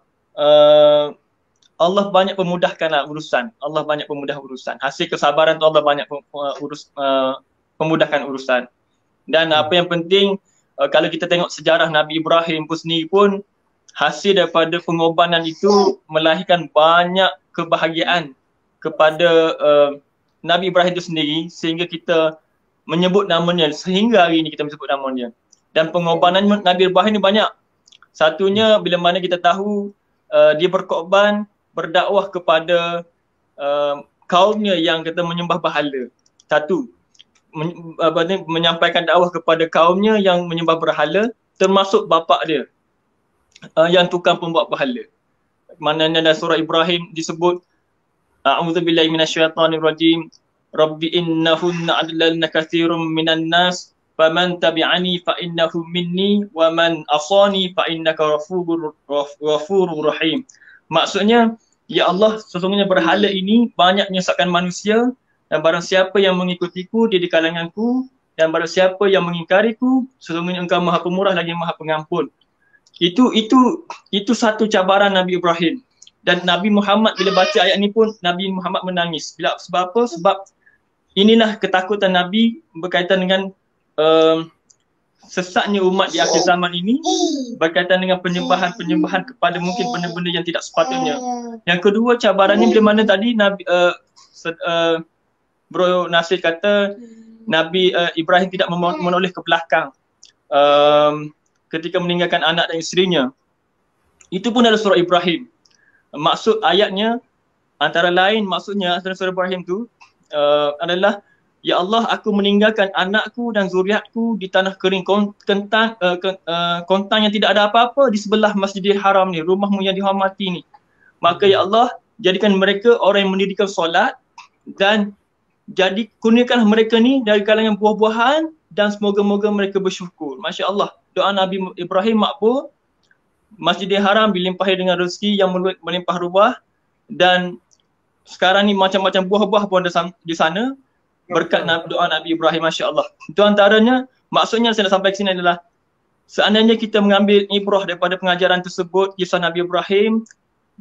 Allah banyak pemudahkan urusan. Allah banyak pemudah urusan. Hasil kesabaran tu Allah banyak pemudahkan urusan. Dan apa yang penting kalau kita tengok sejarah Nabi Ibrahim pun sendiri pun hasil daripada pengorbanan itu melahirkan banyak kebahagiaan kepada Nabi Ibrahim itu sendiri sehingga kita menyebut namanya sehingga hari ini kita menyebut namanya. Dan pengorbanan Nabi Ibrahim ni banyak. Satunya bila mana kita tahu dia berkorban berdakwah kepada kaumnya yang kata menyembah berhala. Satu, menyampaikan dakwah kepada kaumnya yang menyembah berhala. termasuk bapa dia yang tukang pembuat berhala. Maknanya dalam surah Ibrahim disebut a'udzubillahi minasyaitonirrajim rabbi innahunna adlalna katsirum minan nas faman tabi'ani fa innahu minni wa man asani fa innaka ghafurur rahim. Maksudnya, ya Allah, sesungguhnya berhala ini banyak menyesatkan manusia, dan barang siapa yang mengikutiku dia di kalanganku, dan barang siapa yang mengingkariku sesungguhnya engkau Maha Pemurah lagi Maha Pengampun. Itu satu cabaran Nabi Ibrahim. Dan Nabi Muhammad bila baca ayat ni pun Nabi Muhammad menangis. Sebab apa? Sebab inilah ketakutan Nabi berkaitan dengan sesatnya umat di akhir zaman ini, berkaitan dengan penyembahan kepada mungkin benda-benda yang tidak sepatutnya. Yang kedua cabarannya bila mana tadi Nabi Bro Nasir kata Nabi Ibrahim tidak menoleh ke belakang ketika meninggalkan anak dan isterinya. Itu pun adalah surah Ibrahim. Maksud ayatnya antara lain, maksudnya dalam surah Ibrahim tu adalah, ya Allah, aku meninggalkan anakku dan zuriatku di tanah kering kontang yang tidak ada apa-apa di sebelah Masjidil Haram ni, rumahmu yang dihormati ni. Maka ya Allah, jadikan mereka orang yang mendirikan solat, dan kurniakanlah mereka ni dari kalangan buah-buahan, dan semoga-moga mereka bersyukur. Masya Allah, doa Nabi Ibrahim makbul. Masjidil Haram dilimpahi dengan rezeki yang melimpah ruah, dan sekarang ni macam-macam buah-buah pun ada di sana berkat doa Nabi Ibrahim. Masya Allah. Itu antaranya. Maksudnya saya nak sampai ke sini adalah, seandainya kita mengambil ibrah daripada pengajaran tersebut, kisah Nabi Ibrahim,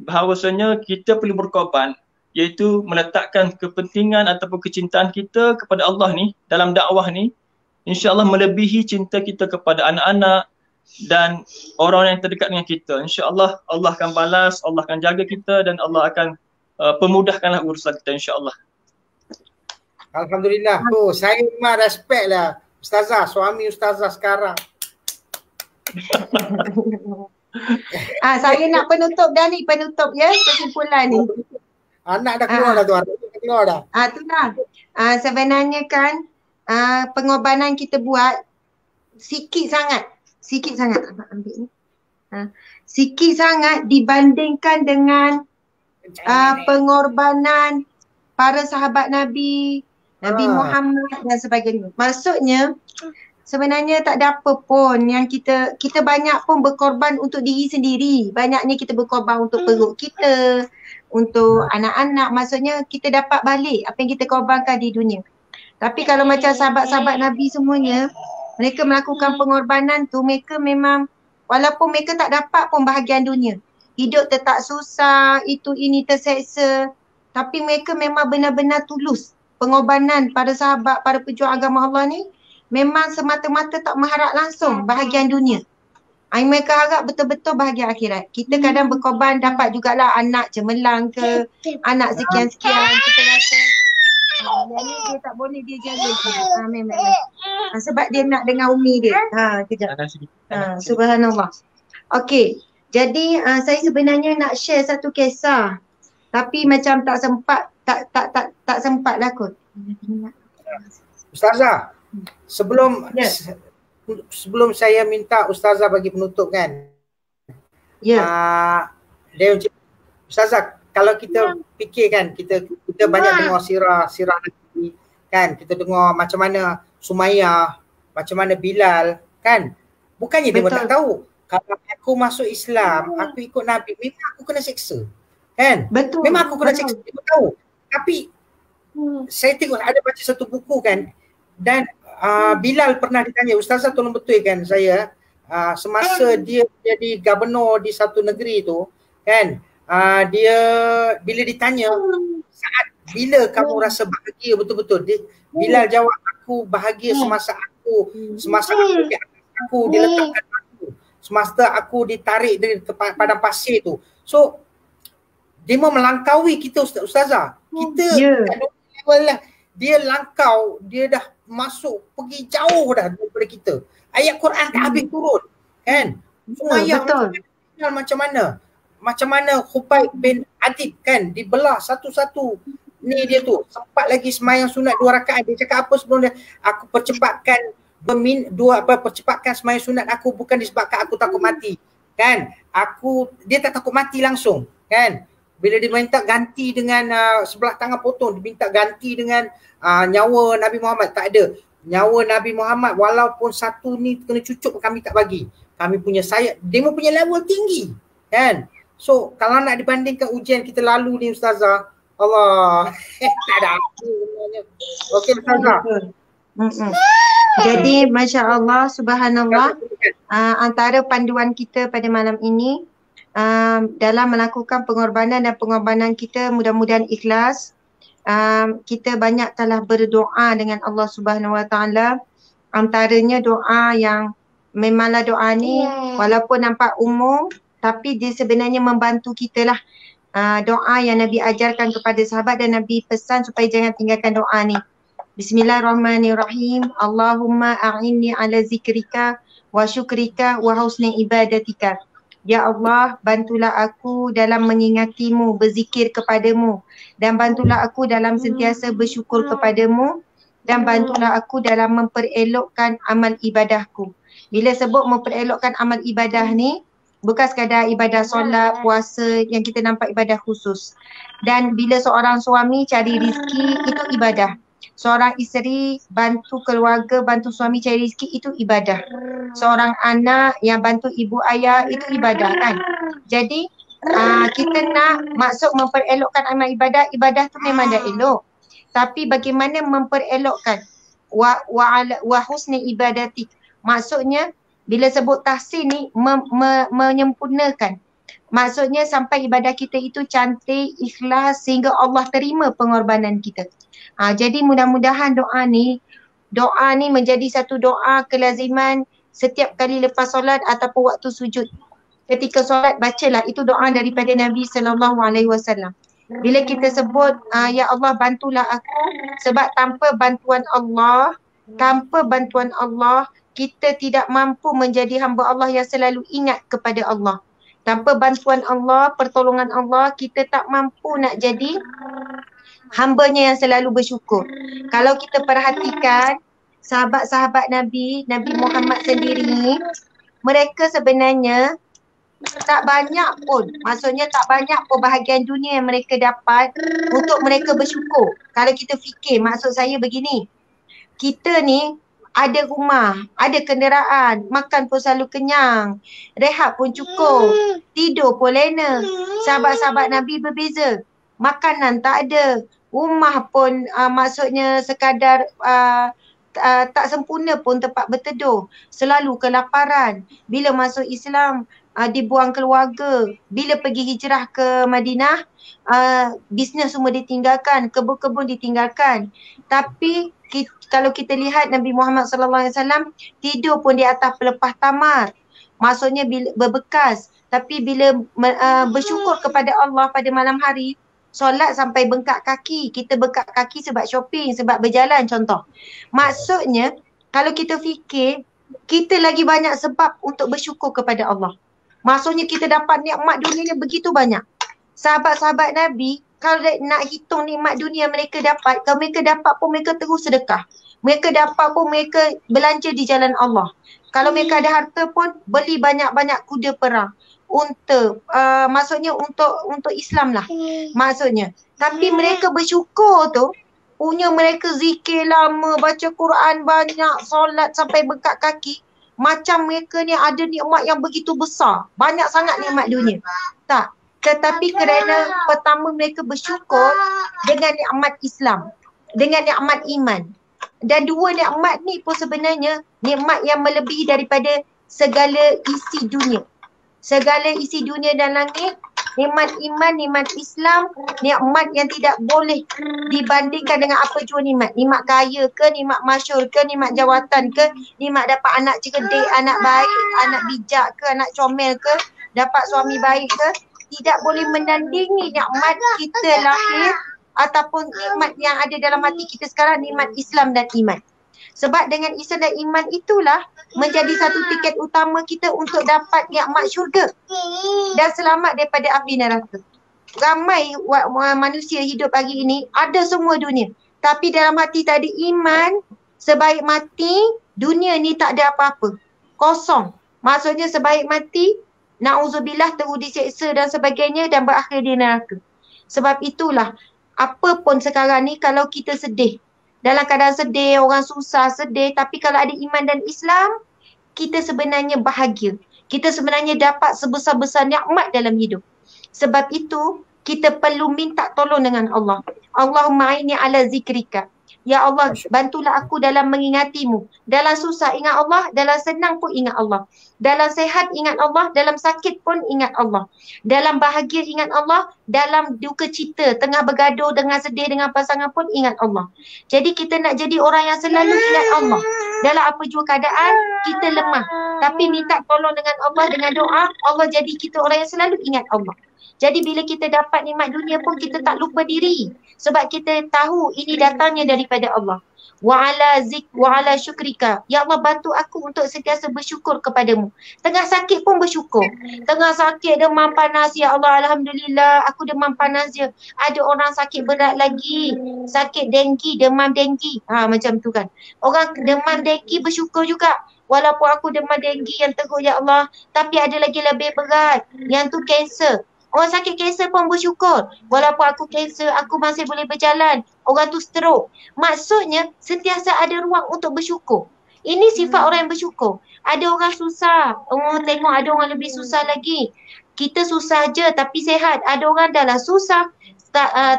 bahawasanya kita perlu berkorban, iaitu meletakkan kepentingan ataupun kecintaan kita kepada Allah ni dalam dakwah ni, insya-Allah melebihi cinta kita kepada anak-anak dan orang yang terdekat dengan kita. InsyaAllah Allah akan balas, Allah akan jaga kita, dan Allah akan pemudahkanlah urusan kita, insyaAllah. Alhamdulillah. Saya memang respect lah Ustazah, suami Ustazah sekarang. Saya nak penutup dah ni, penutup ya, kesimpulan ni. Anak dah keluar dah tu, anak dah keluar dah. Tu dah. Sebenarnya kan pengorbanan kita buat sikit sangat. Ambil ni. Sikit sangat dibandingkan dengan pengorbanan para sahabat Nabi Muhammad dan sebagainya. Maksudnya sebenarnya tak ada apa pun yang kita banyak pun berkorban untuk diri sendiri. Banyaknya kita berkorban untuk perut kita, untuk anak-anak. Maksudnya kita dapat balik apa yang kita korbankan di dunia. Tapi kalau macam sahabat-sahabat Nabi semuanya, mereka melakukan pengorbanan tu, mereka memang walaupun mereka tak dapat pun bahagian dunia, hidup tetap susah, itu ini terseksa, tapi mereka memang benar-benar tulus. Pengorbanan para sahabat, para pejuang agama Allah ni memang semata-mata tak mengharap langsung bahagian dunia. Mereka harap betul-betul bahagian akhirat. Kita kadang berkorban dapat jugalah anak cemerlang ke, anak sekian-sekian, kita rasa yang ni dia tak boleh dia jaga. Memang. Sebab dia nak dengar umi dia. Kejap. Subhanallah. Okey. Jadi saya sebenarnya nak share satu kisah. Tapi macam tak sempat lah kot. Ustazah, sebelum saya minta Ustazah bagi penutup kan. Ustazah, kalau kita fikir kan, kita banyak dengar sirah Nabi kan, kita dengar macam mana Sumayyah, macam mana Bilal kan. Bukannya dia tak tahu kalau aku masuk Islam, aku ikut Nabi, memang aku kena seksa. Kan? Betul. Memang aku kena seksa, dia tahu. Tapi saya tengok ada baca satu buku kan, dan Bilal pernah ditanya, Ustazah tolong betulkan saya, semasa dia jadi gubernur di satu negeri tu kan, dia bila ditanya saat bila kamu rasa bahagia betul-betul, Bilal jawab, aku bahagia semasa aku diletakkan aku, semasa aku ditarik dari padang pasir tu. So dia mau melangkaui kita Ustazah. Kita level lah, dia langkau, dia dah masuk pergi jauh dah daripada kita. Ayat Quran tak habis turun kan. Macam mana Khubayb bin Adib kan dibelah satu-satu. Ni dia tu sempat lagi semayang sunat 2 rakaat, dia cakap apa sebelum dia, aku percepatkan percepatkan sembahyang sunat aku bukan disebabkan aku takut mati. Kan? Dia tak takut mati langsung. Kan? Bila dia minta ganti dengan sebelah tangan potong, dia minta ganti dengan nyawa Nabi Muhammad, tak ada. Nyawa Nabi Muhammad walaupun satu ni kena cucuk kami tak bagi. Kami punya sayap, dia punya level tinggi. Kan? So kalau nak dibandingkan ujian kita lalu ni Ustazah, Allah, tak ada apa sebenarnya. Okey Ustazah. Jadi Masya Allah, Subhanallah, antara panduan kita pada malam ini dalam melakukan pengorbanan dan pengorbanan kita mudah-mudahan ikhlas. Kita banyak telah berdoa dengan Allah Subhanahu Wa Taala. Antaranya doa yang memanglah doa ni walaupun nampak umum tapi dia sebenarnya membantu kita lah. Doa yang Nabi ajarkan kepada sahabat dan Nabi pesan supaya jangan tinggalkan doa ni. Bismillahirrahmanirrahim. Allahumma a'inni ala zikrika wa syukrika wa husni ibadatika. Ya Allah, bantulah aku dalam mengingatimu, berzikir kepadamu, dan bantulah aku dalam sentiasa bersyukur kepadamu, dan bantulah aku dalam memperelokkan amal ibadahku. Bila sebut memperelokkan amal ibadah ni, bukan sekadar ibadah solat, puasa yang kita nampak ibadah khusus. Dan bila seorang suami cari rezeki, itu ibadah. Seorang isteri bantu keluarga, bantu suami cari rezeki, itu ibadah. Seorang anak yang bantu ibu ayah, itu ibadah kan. Jadi kita nak maksud memperelokkan amal ibadah, ibadah tu memang dah elok. Tapi bagaimana memperelokkan wa husni ibadatik. Maksudnya bila sebut tahsin ni menyempurnakan. Maksudnya sampai ibadah kita itu cantik, ikhlas sehingga Allah terima pengorbanan kita. Jadi mudah-mudahan doa ni menjadi satu doa kelaziman setiap kali lepas solat ataupun waktu sujud. Ketika solat bacalah, itu doa daripada Nabi SAW. Bila kita sebut ya Allah bantulah aku, sebab tanpa bantuan Allah kita tidak mampu menjadi hamba Allah yang selalu ingat kepada Allah. Tanpa bantuan Allah, pertolongan Allah, kita tak mampu nak jadi hambanya yang selalu bersyukur. Kalau kita perhatikan sahabat-sahabat Nabi Muhammad sendiri ni, mereka sebenarnya tak banyak pun, maksudnya tak banyak pun bahagian dunia yang mereka dapat untuk mereka bersyukur. Kalau kita fikir, maksud saya begini, kita ni ada rumah, ada kenderaan, makan pun selalu kenyang, rehat pun cukup, tidur pun lena. Sahabat-sahabat Nabi berbeza. Makanan tak ada, rumah pun maksudnya sekadar tak sempurna pun tempat berteduh, selalu kelaparan. Bila masuk Islam dibuang keluarga, bila pergi hijrah ke Madinah bisnes semua ditinggalkan, kebun-kebun ditinggalkan. Tapi kalau kita lihat Nabi Muhammad SAW tidur pun di atas pelepah tamar, maksudnya bila berbekas. Tapi bila bersyukur kepada Allah pada malam hari, solat sampai bengkak kaki. Kita bengkak kaki sebab shopping, sebab berjalan contoh. Maksudnya kalau kita fikir, kita lagi banyak sebab untuk bersyukur kepada Allah. Maksudnya kita dapat nikmat dunia ni begitu banyak. Sahabat-sahabat Nabi, kalau nak hitung nikmat dunia mereka dapat, kalau mereka dapat pun mereka terus sedekah. Mereka dapat pun mereka belanja di jalan Allah. Kalau mereka ada harta pun beli banyak-banyak kuda perang. Maksudnya untuk Islam lah maksudnya. Tapi mereka bersyukur tu, punya mereka zikir lama, baca Quran banyak, solat sampai bengkak kaki. Macam mereka ni ada nikmat yang begitu besar, banyak sangat nikmat dunia. Tak, tetapi kerana pertama mereka bersyukur dengan nikmat Islam, dengan nikmat iman. Dan dua nikmat ni pun sebenarnya nikmat yang melebihi daripada segala isi dunia. Segala isi dunia dan langit, nikmat iman, nikmat Islam, nikmat yang tidak boleh dibandingkan dengan apa jua nikmat. Nikmat kaya ke, nikmat masyhur ke, nikmat jawatan ke, nikmat dapat anak cerdik, anak baik, anak bijak ke, anak comel ke, dapat suami baik ke. Tidak boleh menandingi nikmat kita lahir ataupun nikmat yang ada dalam hati kita sekarang, nikmat Islam dan iman. Sebab dengan Islam dan iman itulah menjadi satu tiket utama kita untuk dapat nikmat syurga dan selamat daripada api neraka. Ramai manusia hidup hari ini ada semua dunia, tapi dalam hati tak ada iman, sebaik mati dunia ni tak ada apa-apa. Kosong. Maksudnya sebaik mati, na'udzubillah terus diseksa dan sebagainya dan berakhir di neraka. Sebab itulah, apa pun sekarang ni kalau kita sedih, dalam keadaan sedih, orang susah, sedih, tapi kalau ada iman dan Islam, kita sebenarnya bahagia. Kita sebenarnya dapat sebesar-besar nikmat dalam hidup. Sebab itu, kita perlu minta tolong dengan Allah. Allahumma aini ala zikrika. Ya Allah, bantulah aku dalam mengingatimu. Dalam susah ingat Allah, dalam senang pun ingat Allah. Dalam sehat ingat Allah, dalam sakit pun ingat Allah. Dalam bahagia ingat Allah, dalam duka cita, tengah bergaduh dengan sedih dengan pasangan pun ingat Allah. Jadi kita nak jadi orang yang selalu ingat Allah. Dalam apa jua keadaan, kita lemah. Tapi minta tolong dengan Allah dengan doa, Allah jadi kita orang yang selalu ingat Allah. Jadi bila kita dapat nikmat dunia pun kita tak lupa diri. Sebab kita tahu ini datangnya daripada Allah. Wa ala syukrika. Ya Allah, bantu aku untuk sentiasa bersyukur kepadamu. Tengah sakit pun bersyukur. Tengah sakit demam panas, ya Allah, alhamdulillah aku demam panas je. Ada orang sakit berat lagi, sakit denggi, demam denggi. Macam tu kan. Orang demam denggi bersyukur juga. Walaupun aku demam denggi yang teruk, ya Allah, tapi ada lagi lebih berat. Yang tu kanser. Orang sakit kanser pun bersyukur. Walaupun aku kanser, aku masih boleh berjalan. Orang tu stroke. Maksudnya, sentiasa ada ruang untuk bersyukur. Ini sifat orang yang bersyukur. Ada orang susah. Orang tengok ada orang lebih susah lagi. Kita susah je tapi sehat. Ada orang dah lah susah.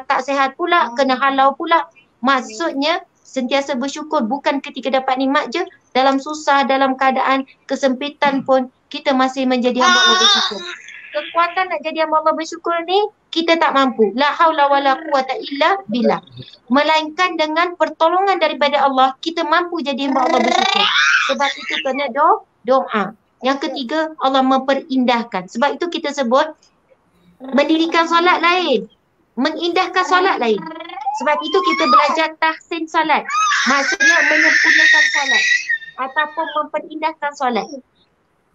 Tak sehat pula. Kena halau pula. Maksudnya, sentiasa bersyukur. Bukan ketika dapat nikmat je. Dalam susah, dalam keadaan kesempitan pun, kita masih menjadi hamba Allah bersyukur. Kekuatan nak jadi hamba Allah bersyukur ni kita tak mampu. La haula wala quwata illa billah. Melainkan dengan pertolongan daripada Allah kita mampu jadi hamba Allah bersyukur. Sebab itu kena doa. Yang ketiga, Allah memperindahkan. Sebab itu kita sebut mendirikan solat lain, mengindahkan solat lain. Sebab itu kita belajar tahsin solat. Maksudnya menyempurnakan solat ataupun memperindahkan solat.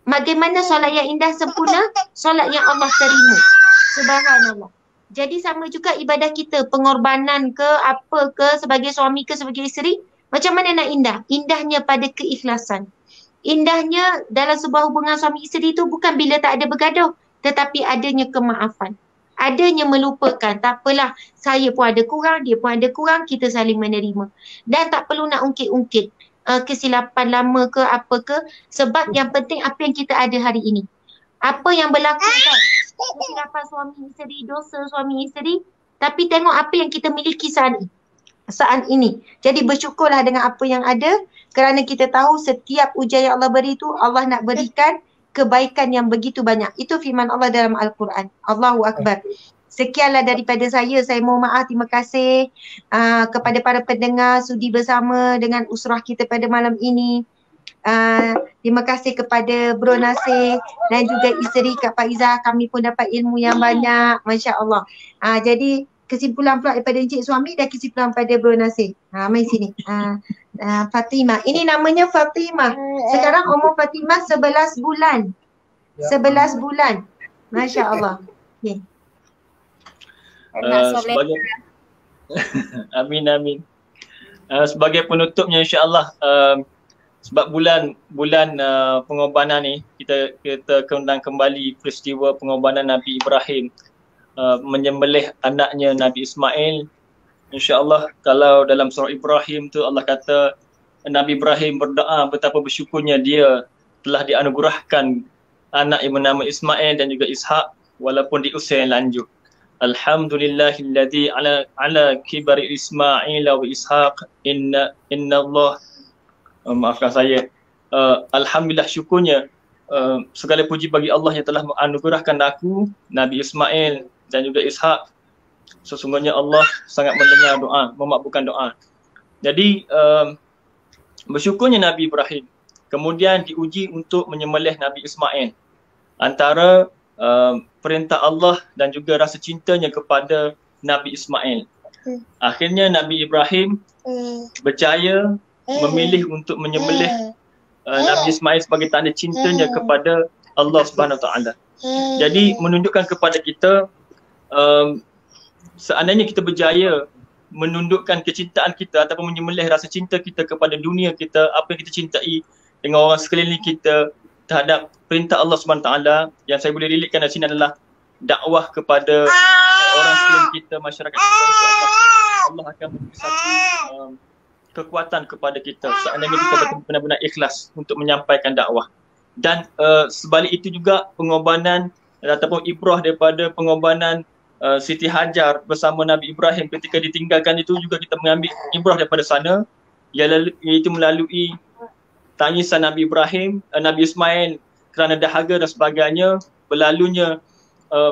Bagaimana solat yang indah sempurna? Solat yang Allah terima. Subhanallah. Jadi sama juga ibadah kita, pengorbanan ke apa ke, sebagai suami ke sebagai isteri, macam mana nak indah? Indahnya pada keikhlasan. Indahnya dalam sebuah hubungan suami isteri itu bukan bila tak ada bergaduh, tetapi adanya kemaafan. Adanya melupakan, tak apalah, saya pun ada kurang, dia pun ada kurang, kita saling menerima. Dan tak perlu nak ungkit-ungkit kesilapan lama ke apa ke, sebab yang penting apa yang kita ada hari ini. Apa yang berlaku kan, kesilapan suami isteri, dosa suami isteri, tapi tengok apa yang kita miliki saat ini. Jadi bersyukurlah dengan apa yang ada, kerana kita tahu setiap ujian yang Allah beri itu, Allah nak berikan kebaikan yang begitu banyak. Itu firman Allah dalam Al-Quran. Allahu Akbar. Sekianlah daripada saya mohon maaf, terima kasih kepada para pendengar sudi bersama dengan usrah kita pada malam ini. Terima kasih kepada Bro Nasir dan juga isteri Kak Faizah, kami pun dapat ilmu yang banyak, Masya Allah. Jadi kesimpulan pula daripada Encik Suami dan kesimpulan pada Bro Nasir. Mari sini. Fatimah, ini namanya Fatimah. Sekarang umur Fatimah 11 bulan. 11 bulan. Masya Allah. Okay. Sebagai amin. Sebagai penutupnya insya-Allah, sebab bulan pengorbanan ni kita kendang kembali peristiwa pengorbanan Nabi Ibrahim menyembelih anaknya Nabi Ismail. InsyaAllah kalau dalam surah Ibrahim tu Allah kata Nabi Ibrahim berdoa betapa bersyukurnya dia telah dianugerahkan anak yang bernama Ismail dan juga Ishak walaupun di usia yang lanjut. Alhamdulillahilladzi ala kibari Ismail wa Ishaq inna Allah, maafkan saya, alhamdulillah syukurnya, segala puji bagi Allah yang telah menganugerahkan aku Nabi Ismail dan juga Ishaq. Sesungguhnya Allah sangat mendengar doa, memakbulkan doa. Jadi bersyukurnya Nabi Ibrahim kemudian diuji untuk menyembelih Nabi Ismail. Antara perintah Allah dan juga rasa cintanya kepada Nabi Ismail. Akhirnya Nabi Ibrahim berjaya memilih untuk menyembelih Nabi Ismail sebagai tanda cintanya kepada Allah Subhanahu Wa Taala. Jadi menunjukkan kepada kita seandainya kita berjaya menundukkan kecintaan kita ataupun menyembelih rasa cinta kita kepada dunia kita, apa yang kita cintai dengan orang sekeliling kita terhadap perintah Allah SWT. Yang saya boleh relatekan dari sini adalah dakwah kepada orang sekeliling kita, masyarakat kita. Allah akan memberi satu kekuatan kepada kita seandainya kita benar-benar ikhlas untuk menyampaikan dakwah. Dan sebalik itu juga pengorbanan ataupun ibrah daripada pengorbanan Siti Hajar bersama Nabi Ibrahim ketika ditinggalkan itu juga kita mengambil ibrah daripada sana, iaitu melalui tangisan Nabi Ibrahim, Nabi Ismail kerana dahaga dan sebagainya, berlalunya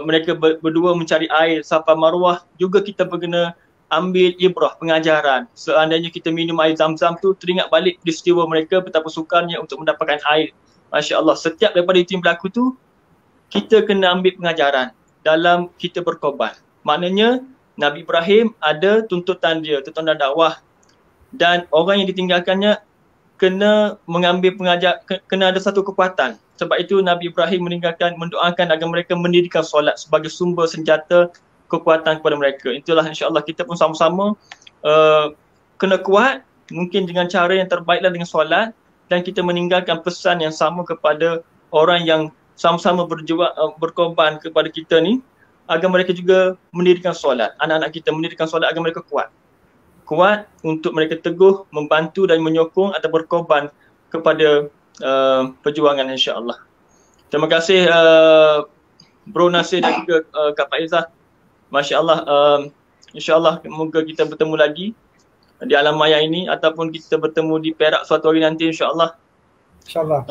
mereka berdua mencari air Safa Marwah, juga kita berkena ambil ibrah, pengajaran. Seandainya kita minum air Zam-Zam tu, teringat balik peristiwa mereka betapa sukarnya untuk mendapatkan air. Masya Allah, setiap daripada itu yang berlaku tu, kita kena ambil pengajaran dalam kita berkorban. Maknanya Nabi Ibrahim ada tuntutan dia, tuntutan dakwah, dan orang yang ditinggalkannya kena mengambil kena ada satu kekuatan. Sebab itu Nabi Ibrahim mendoakan agar mereka mendirikan solat sebagai sumber senjata kekuatan kepada mereka. Itulah insya-Allah kita pun sama-sama kena kuat, mungkin dengan cara yang terbaiklah dengan solat, dan kita meninggalkan pesan yang sama kepada orang yang sama-sama berjuang berkorban kepada kita ni, agar mereka juga mendirikan solat. Anak-anak kita mendirikan solat agar mereka kuat untuk mereka teguh membantu dan menyokong atau berkorban kepada perjuangan insya-Allah. Terima kasih Bro Nasir dan juga Kak Faizah. Masya-Allah, insya-Allah moga kita bertemu lagi di alam maya ini ataupun kita bertemu di Perak suatu hari nanti insya-Allah. InsyaAllah.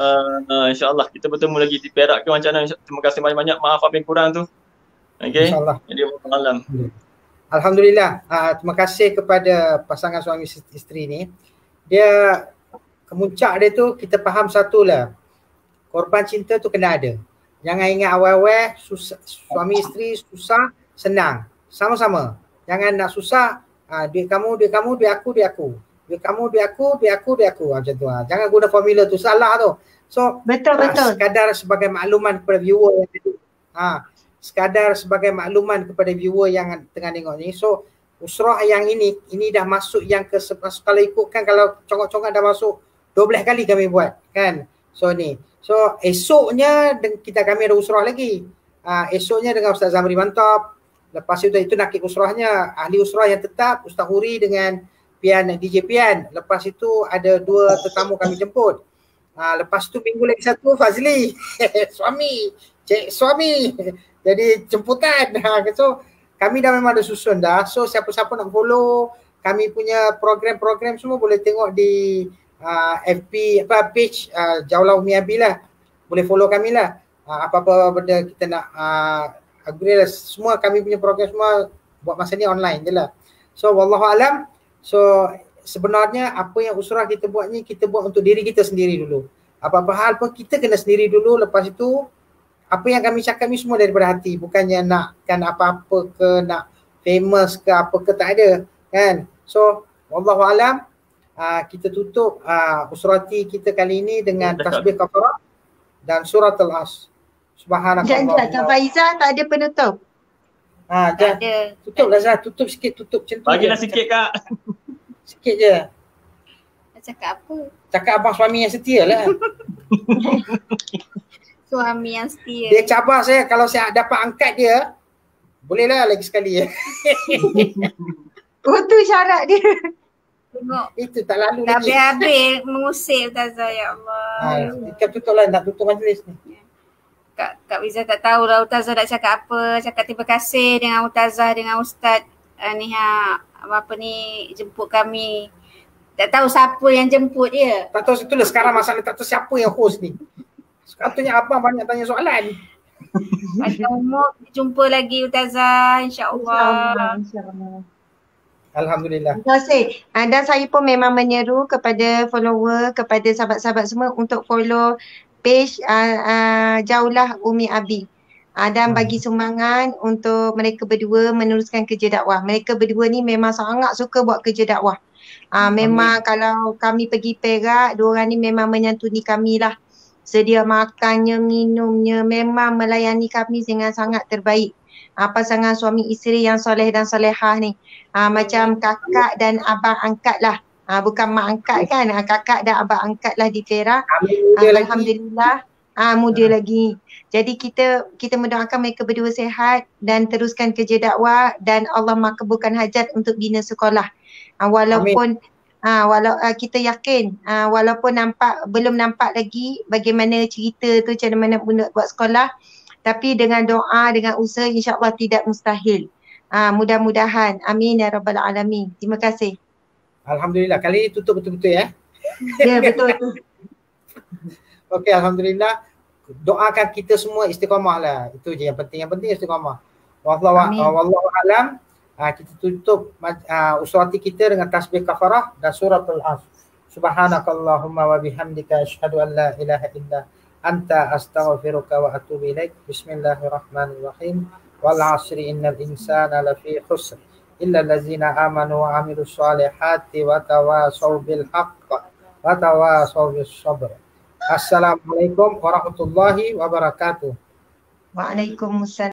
InsyaAllah kita bertemu lagi di Perak ke macam mana. Terima kasih banyak-banyak. Maaf apa yang kurang tu. Okay. InsyaAllah. Jadi malam. Alhamdulillah. Terima kasih kepada pasangan suami isteri ni. Dia kemuncak dia tu kita faham satu lah. Korban cinta tu kena ada. Jangan ingat awal-awal suami isteri susah, senang. Sama-sama. Jangan nak susah, duit kamu, duit aku. Duit kamu, duit aku. Macam tu. Jangan guna formula tu, salah tu. So, betul. Sekadar sebagai makluman kepada viewer yang ada. Sekadar sebagai makluman kepada viewer yang tengah tengok ni. So, usrah yang ini dah masuk yang ke, kalau ikutkan, kalau congak-congak dah masuk 12 kali kami buat kan. So ni. So esoknya kami ada usrah lagi. Esoknya dengan Ustaz Zamri Mantap. Lepas itu nakik usrahnya, ahli usrah yang tetap Ustaz Huri dengan DJ Pian. Lepas itu ada 2 tetamu kami jemput. Lepas tu minggu lagi satu Fazli. Suami. Jadi jemputan. So kami dah memang ada susun dah. So siapa-siapa nak follow kami punya program-program semua boleh tengok di FB page Jaulah Umi Abi lah. Boleh follow kami lah. Apa-apa benda kita nak agree lah. Semua kami punya program semua buat masa ni online je lah. So wallahualam. So sebenarnya apa yang usrah kita buat ni, kita buat untuk diri kita sendiri dulu. Apa-apa hal pun kita kena sendiri dulu. Lepas itu apa yang kami cakap ni semua daripada hati. Bukannya nakkan apa-apa ke, nak famous ke apa ke, tak ada kan. So wallahualam. Kita tutup usrati kita kali ini dengan tasbih kafarah dan surat Al-As. Subhanallah. Jangan Kak Faizah tak ada penutup. Tak ada. Tutup lah Zah, tutup sikit, tutup macam tu. Bagilah sikit Kak. Sikit je. Nak cakap apa? Cakap abang suami yang setia lah. Suami yang setia. Dia cabar saya, kalau saya dapat angkat dia, bolehlah lagi sekali. Oh tu syarat dia. Tengok. Itu tak lalu dah lagi. habis mengusir Ustazah, ya Allah. Kita tutup lah, nak tutup majlis ni. Kak Wiza tak tahulah Ustazah nak cakap apa. Cakap terima kasih dengan Ustazah, dengan Ustaz jemput kami. Tak tahu siapa yang jemput dia. Tak tahu, itulah sekarang masalah, tak tahu siapa yang host ni. Katanya abang banyak tanya soalan. Pada umur jumpa lagi Ustazah, insya-Allah. InsyaAllah. Alhamdulillah. Terima kasih. Dan saya pun memang menyeru kepada follower, kepada sahabat-sahabat semua untuk follow page Jaulah Umi Abi. Dan bagi sumbangan untuk mereka berdua meneruskan kerja dakwah. Mereka berdua ni memang sangat suka buat kerja dakwah. Memang kalau kami pergi Perak, diorang ni memang menyantuni kami lah. Sedia makannya, minumnya, memang melayani kami dengan sangat terbaik. pasangan suami isteri yang soleh dan solehah ni. Macam kakak dan abang angkat lah. Bukan mak angkat kan, kakak dan abang angkat lah di Perak. Alhamdulillah. Muda lagi. Jadi kita mendoakan mereka berdua sihat dan teruskan kerja dakwah dan Allah makbulkan hajat untuk bina sekolah. Walaupun kita yakin walaupun belum nampak lagi bagaimana cerita tu, macam mana buat sekolah, tapi dengan doa, dengan usaha, insya-Allah tidak mustahil. Mudah-mudahan. Amin ya rabbal alamin. Terima kasih. Alhamdulillah. Kali ini tutup betul-betul ya. Ya, betul. Okey, alhamdulillah. Doakan kita semua istiqamah lah. Itu je yang penting. Yang penting istiqamah. Wallahu a'lam. Kita tutup usrati kita dengan tasbih kafarah dan suratul Asr. Subhanakallahumma wa bihamdika asyhadu an la ilaha illa anta astaghfiruka wa atubu ilaik. Bismillahirrahmanirrahim. Wal 'asri innal insana lafi khusr illa allazina amanu wa 'amilus solihati wa tawasaw bil haqq wa tawasaw bis sabr. Assalamualaikum warahmatullahi wabarakatuh. Waalaikumsalam.